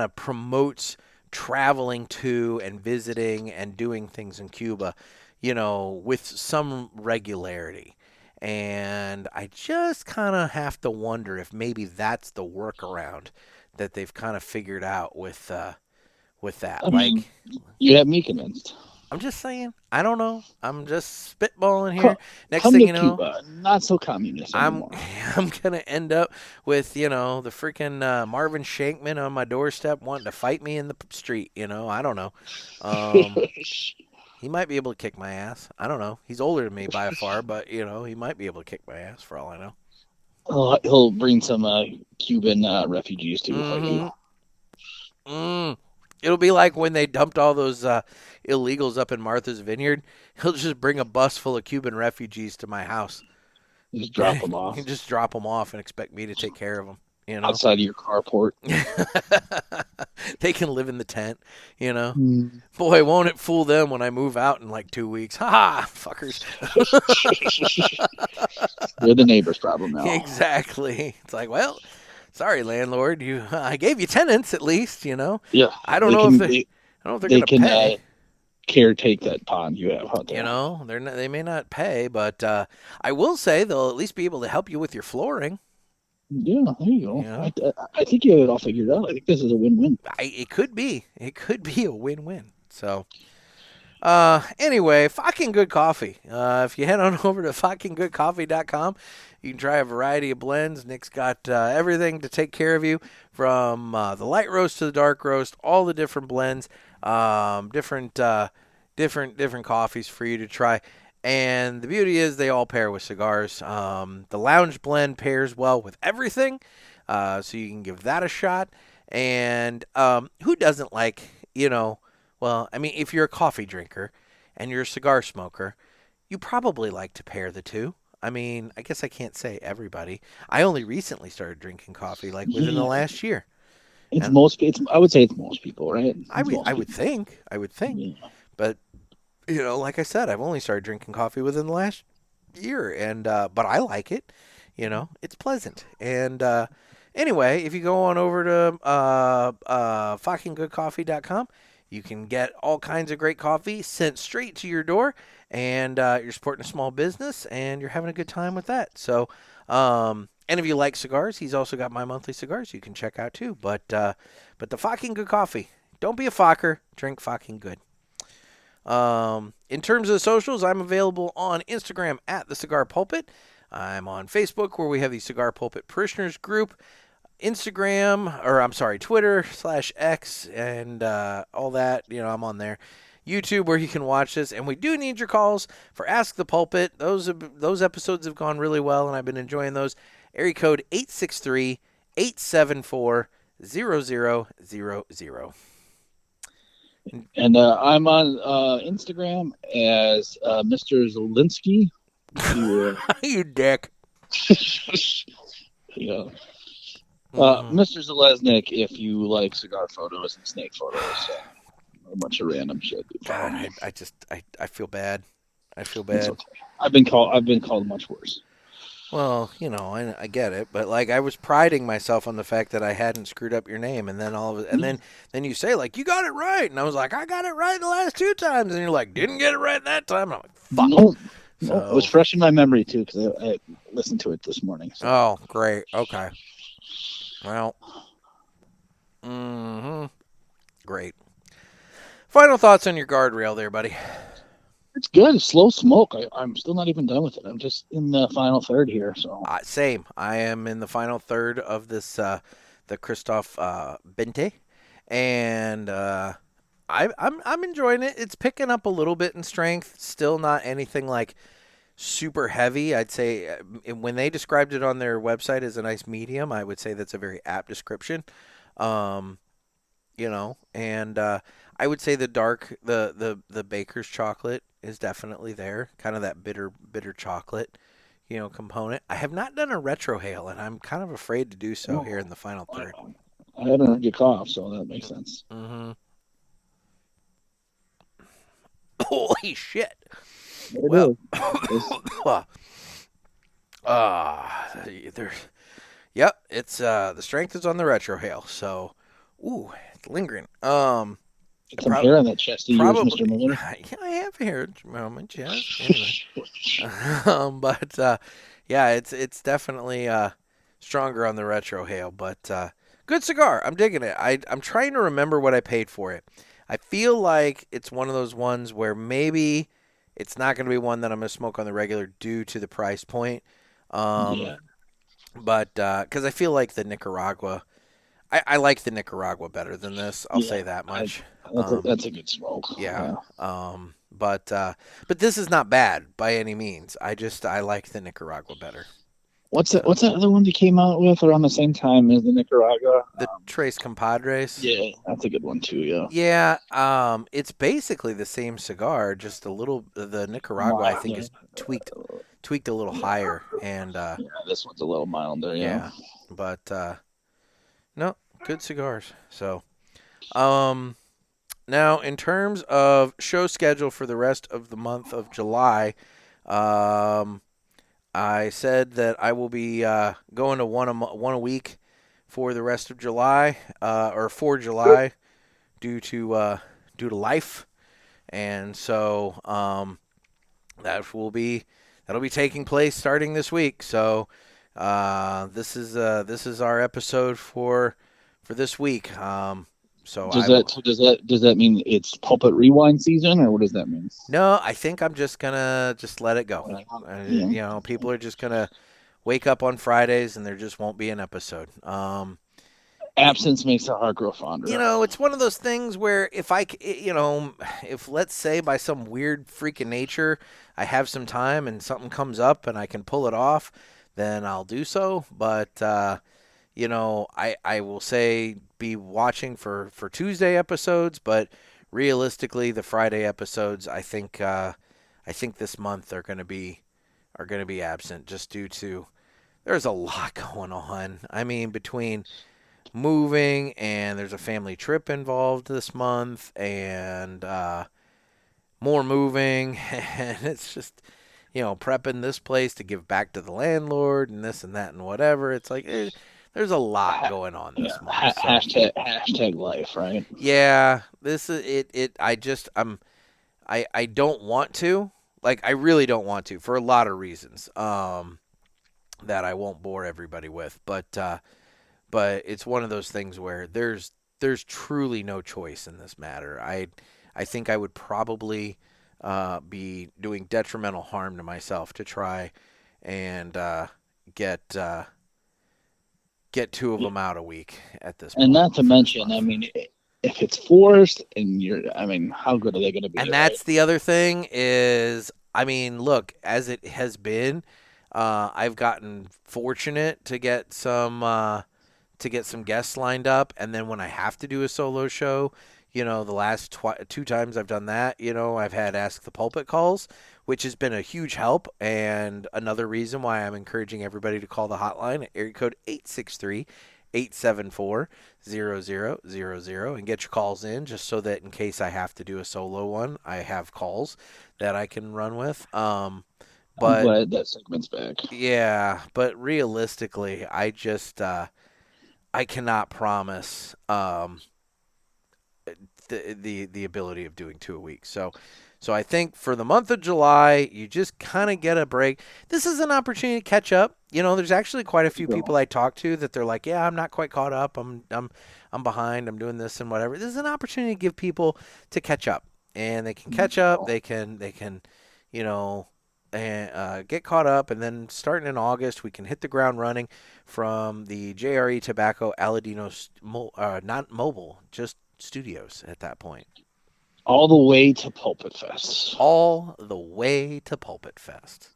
of promotes traveling to and visiting and doing things in Cuba, you know, with some regularity. And I just kind of have to wonder if maybe that's the workaround that they've kind of figured out with that. I mean, you have me convinced. I'm just saying. I don't know. I'm just spitballing here. Next come thing to you know, Cuba, not so communist anymore. I'm gonna end up with, you know, the freaking Marvin Shankman on my doorstep wanting to fight me in the street. You know, I don't know. He might be able to kick my ass. I don't know. He's older than me by far, but you know, he might be able to kick my ass for all I know. He'll bring some Cuban refugees to fight you. It'll be like when they dumped all those illegals up in Martha's Vineyard. He'll just bring a bus full of Cuban refugees to my house. Just drop them off. You just drop them off and expect me to take care of them. You know, outside of your carport. They can live in the tent. You know, boy, won't it fool them when I move out in like 2 weeks? Ha ha, fuckers. They're the neighbor's problem now. Exactly. It's like, well, sorry, landlord. I gave you tenants at least. You know. Yeah. I don't know if they're going to pay. Caretake that pond you have out there. You know, they may not pay, but I will say they'll at least be able to help you with your flooring. Yeah, there you go. Yeah. I think you have it all figured out. I think this is a win-win. It could be. It could be a win-win. So, anyway, fucking good coffee. If you head on over to fuckinggoodcoffee.com, you can try a variety of blends. Nick's got everything to take care of you, from the light roast to the dark roast, all the different blends, different coffees for you to try. And the beauty is they all pair with cigars. The lounge blend pairs well with everything, so you can give that a shot. And who doesn't like, well, I mean, if you're a coffee drinker and you're a cigar smoker, you probably like to pair the two. I mean, I guess I can't say everybody. I only recently started drinking coffee, like within the last year. I would say it's most people, right? I would think. Yeah. But like I said, I've only started drinking coffee within the last year, and but I like it. It's pleasant. And anyway, if you go on over to fuckinggoodcoffee.com, you can get all kinds of great coffee sent straight to your door, and you're supporting a small business, and you're having a good time with that. So, and if you like cigars, he's also got my monthly cigars you can check out too. But the fucking good coffee. Don't be a fucker. Drink fucking good. In terms of the socials, I'm available on Instagram at the Cigar Pulpit. I'm on Facebook, where we have the Cigar Pulpit Parishioners group. Twitter/X and all that. I'm on there. YouTube, where you can watch this. And we do need your calls for Ask the Pulpit. Those episodes have gone really well, and I've been enjoying those. Area code 863-874-0000. And I'm on Instagram as Mr. Zeleznik. You dick. Yeah. Mhm. Mr. Zeleznik, if you like cigar photos and snake photos, a bunch of random shit. Follow God, me. I feel bad. I feel It's bad. okay. I've been called much worse. Well, I get it, but like I was priding myself on the fact that I hadn't screwed up your name, and then then you say like you got it right, and I was like I got it right the last 2 times, and you're like didn't get it right that time. I'm like fuck. No, it was fresh in my memory too because I listened to it this morning. So. Oh, great. Okay. Well. Great. Final thoughts on your guardrail there, buddy. It's good. It's slow smoke. I'm still not even done with it. I'm just in the final third here. So Same. I am in the final third of this, the Kristoff Veinte, and I'm enjoying it. It's picking up a little bit in strength. Still not anything like super heavy. I'd say when they described it on their website as a nice medium, I would say that's a very apt description. Um, and I would say the dark, the baker's chocolate is definitely there, kind of that bitter chocolate, component. I have not done a retrohale, and I'm kind of afraid to do so here in the final third. I haven't heard you cough, so that makes sense. Mm-hmm. Holy shit! Well, there's, yep, it's the strength is on the retrohale, so, it's lingering. Some hair on that chest of yours, Mr. Miller. Yeah, I have hair at the moment, yes. Anyway. But yeah, it's definitely stronger on the retrohale, but good cigar. I'm digging it. I'm trying to remember what I paid for it. I feel like it's one of those ones where maybe it's not going to be one that I'm going to smoke on the regular due to the price point. Yeah. But because I feel like the Nicaragua, I like the Nicaragua better than this. I'll say that much. That's a good smoke. Yeah. But this is not bad by any means. I like the Nicaragua better. What's that other one they came out with around the same time as the Nicaragua? The Tres Compadres. Yeah, that's a good one too. Yeah. Yeah. It's basically the same cigar, just a little. The Nicaragua I think is tweaked a little higher, and yeah, this one's a little milder. Yeah. But no, good cigars. So, now in terms of show schedule for the rest of the month of July, I said that I will be going to one a week for the rest of July, or for July, due to life, and so that'll be taking place starting this week. So this is our episode for this week. So does that mean it's Pulpit Rewind season, or what does that mean? No, I think I'm just gonna let it go. People are just gonna wake up on Fridays and there just won't be an episode. Absence makes the heart grow fonder. It's one of those things where if let's say by some weird freak of nature I have some time and something comes up and I can pull it off, then I'll do so. But I will say be watching for Tuesday episodes, but realistically the Friday episodes I think this month are going to be absent just due to there's a lot going on. I mean, between moving and there's a family trip involved this month and more moving and it's just prepping this place to give back to the landlord and this and that and whatever. It's like there's a lot going on this month. So. Hashtag life, right? Yeah, this is it. I don't want to. Like, I really don't want to for a lot of reasons. That I won't bore everybody with, but it's one of those things where there's truly no choice in this matter. I think I would probably be doing detrimental harm to myself to try and get 2 of them out a week at this point. And not to mention, I mean, if it's forced and how good are they going to be? And that's the other thing is, I mean, look, as it has been, I've gotten fortunate to get some guests lined up, and then when I have to do a solo show, the last 2 times I've done that, I've had Ask the Pulpit calls, which has been a huge help, and another reason why I'm encouraging everybody to call the hotline at area code 863-874-0000 and get your calls in, just so that in case I have to do a solo one, I have calls that I can run with. I'm But glad that segment's back. yeah, but realistically, I just I cannot promise the ability of doing 2 a week. So I think for the month of July, you just kind of get a break. This is an opportunity to catch up. There's actually quite a few people I talk to that they're like, "Yeah, I'm not quite caught up. I'm behind. I'm doing this and whatever." This is an opportunity to give people to catch up, and they can catch up. They can get caught up, and then starting in August, we can hit the ground running from the JRE Tobacco Aladino, not mobile, just studios at that point. All the way to Pulpit Fest. All the way to Pulpit Fest.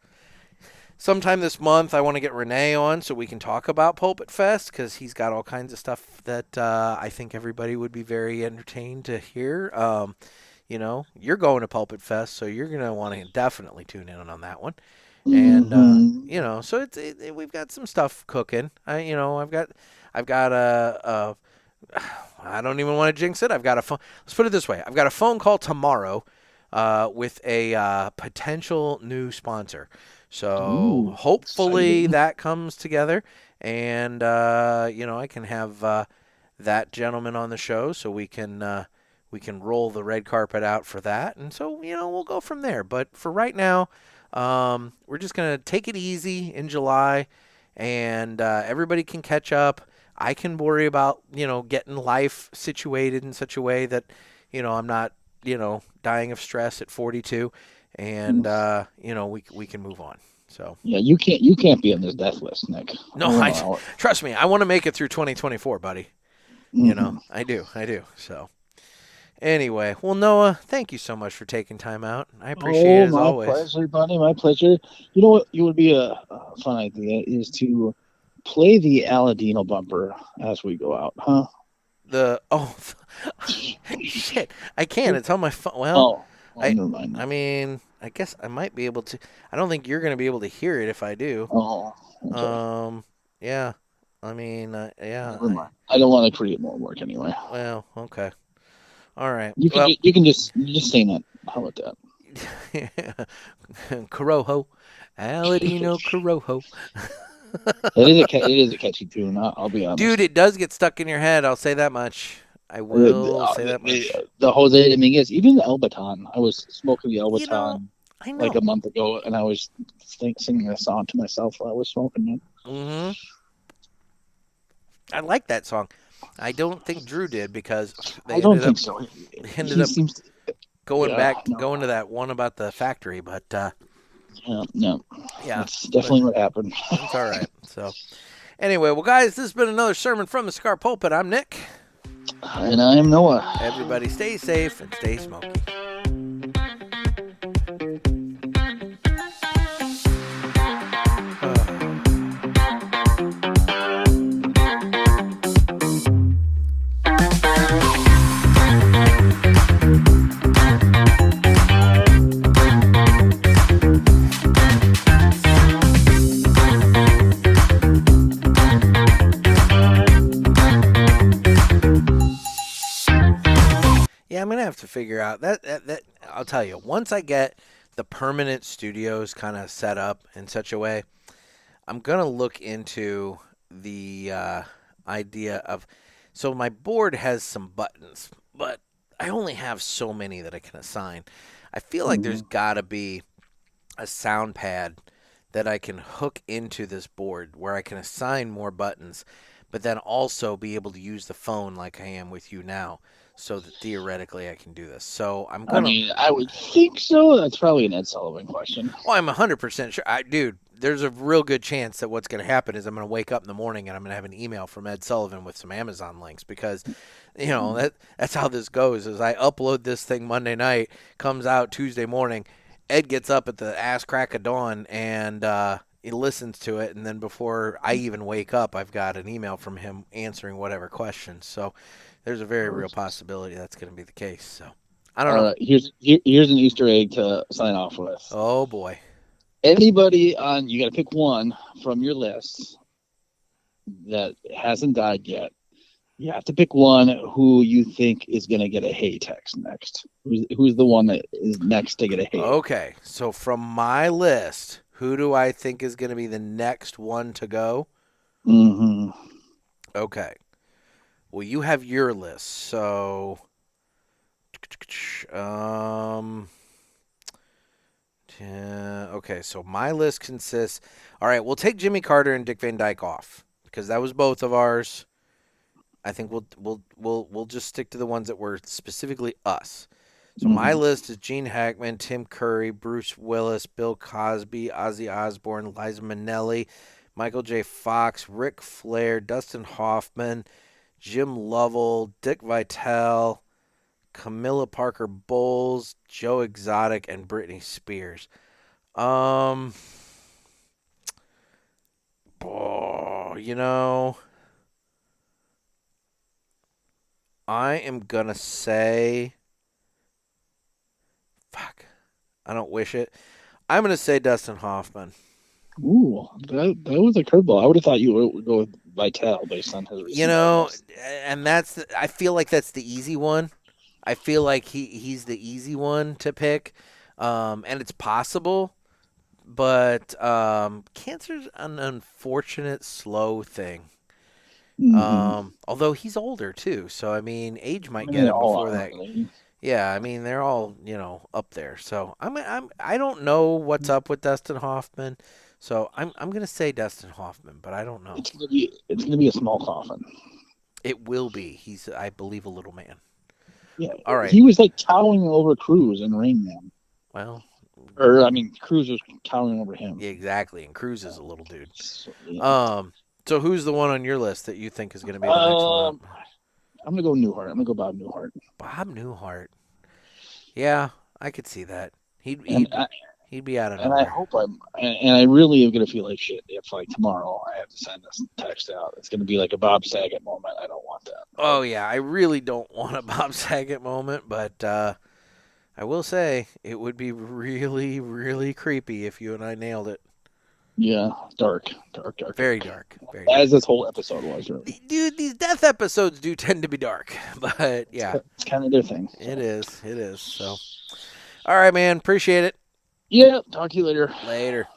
Sometime this month, I want to get Renee on so we can talk about Pulpit Fest, because he's got all kinds of stuff that I think everybody would be very entertained to hear. You're going to Pulpit Fest, so you're going to want to definitely tune in on that one. And, so we've got some stuff cooking. I've got I don't even want to jinx it. I've got a phone. Let's put it this way. I've got a phone call tomorrow with a potential new sponsor. So hopefully exciting. That comes together, and I can have that gentleman on the show, so we can roll the red carpet out for that, and so we'll go from there. But for right now, we're just gonna take it easy in July, and everybody can catch up. I can worry about, getting life situated in such a way that, I'm not, dying of stress at 42, and, we can move on. So yeah, you can't be on this death list, Nick. No, trust me, I want to make it through 2024, buddy. I do. So anyway, well, Noah, thank you so much for taking time out. I appreciate it as always. My pleasure, buddy. My pleasure. You know what? It would be a fun idea is to play the Aladino bumper as we go out, huh? Shit, I can't. It's on my phone. Well, never mind. I mean, I guess I might be able to. I don't think you're going to be able to hear it if I do. Oh, okay. Yeah. I mean, yeah. Never mind. I don't want to create more work anyway. Well, okay. All right. You can just sing it. How about that? Corojo, Aladino Corojo. It is a catchy tune. I'll be honest, dude. It does get stuck in your head. I'll say that much. I will say that much. The Jose Dominguez, even the El Baton. I was smoking the El Baton like a month ago, and I was singing a song to myself while I was smoking it. Mm-hmm. I like that song. I don't think Drew did, because I don't think so. He ended up going to that one about the factory, but no. Yeah, that's definitely what happened. It's all right. So anyway, well, guys, this has been another sermon from the Cigar Pulpit. I'm Nick. And I'm Noah. Everybody stay safe and stay smoky. Yeah, I'm going to have to figure out that I'll tell you, once I get the permanent studios kind of set up in such a way, I'm going to look into the idea of, so my board has some buttons, but I only have so many that I can assign. I feel like there's got to be a sound pad that I can hook into this board where I can assign more buttons, but then also be able to use the phone like I am with you now, so that theoretically I can do this. So I'm going to... I would think so. That's probably an Ed Sullivan question. Well, I'm 100% sure. Dude, there's a real good chance that what's going to happen is I'm going to wake up in the morning and I'm going to have an email from Ed Sullivan with some Amazon links, because, that's how this goes. Is I upload this thing Monday night, comes out Tuesday morning, Ed gets up at the ass crack of dawn and he listens to it, and then before I even wake up, I've got an email from him answering whatever questions. So there's a very real possibility that's going to be the case. So I don't know. Here's an Easter egg to sign off with. Oh boy. Anybody you got to pick one from your list that hasn't died yet. You have to pick one who you think is going to get a hey text next. Who's the one that is next to get a hey? Okay, so from my list, who do I think is going to be the next one to go? Mm-hmm. Okay. Well, you have your list, so okay, so my list consists. All right, we'll take Jimmy Carter and Dick Van Dyke off because that was both of ours. I think we'll just stick to the ones that were specifically us. So my list is Gene Hackman, Tim Curry, Bruce Willis, Bill Cosby, Ozzy Osbourne, Liza Minnelli, Michael J. Fox, Ric Flair, Dustin Hoffman, Jim Lovell, Dick Vitale, Camilla Parker Bowles, Joe Exotic, and Britney Spears. I am going to say, I don't wish it. I'm going to say Dustin Hoffman. Ooh, that was a curveball. I would have thought you would go with Vitale based on his. And I feel like that's the easy one. I feel like he's the easy one to pick, and it's possible, but cancer's an unfortunate, slow thing. Although he's older too, so I mean, age might get him before that. Yeah, I mean, they're all up there. So I don't know what's up with Dustin Hoffman. So I'm gonna say Dustin Hoffman, but I don't know. It's gonna be a small coffin. It will be. He's, I believe, a little man. Yeah. All right. He was like towering over Cruz in Rain Man. Well. Cruz was towering over him. Yeah, exactly. And Cruz is a little dude. So, yeah. So who's the one on your list that you think is going to be the next one up? I'm going to go Newhart. I'm going to go Bob Newhart. Bob Newhart. Yeah, I could see that. He'd be out of nowhere. And I really am going to feel like shit if, like, tomorrow I have to send this text out. It's going to be like a Bob Saget moment. I don't want that. Oh, yeah. I really don't want a Bob Saget moment, but I will say it would be really, really creepy if you and I nailed it. Yeah, dark. Very dark. As this whole episode was, really. Dude, these death episodes do tend to be dark, but yeah. It's kind of their thing. So. It is. So, all right, man. Appreciate it. Yeah, talk to you later. Later.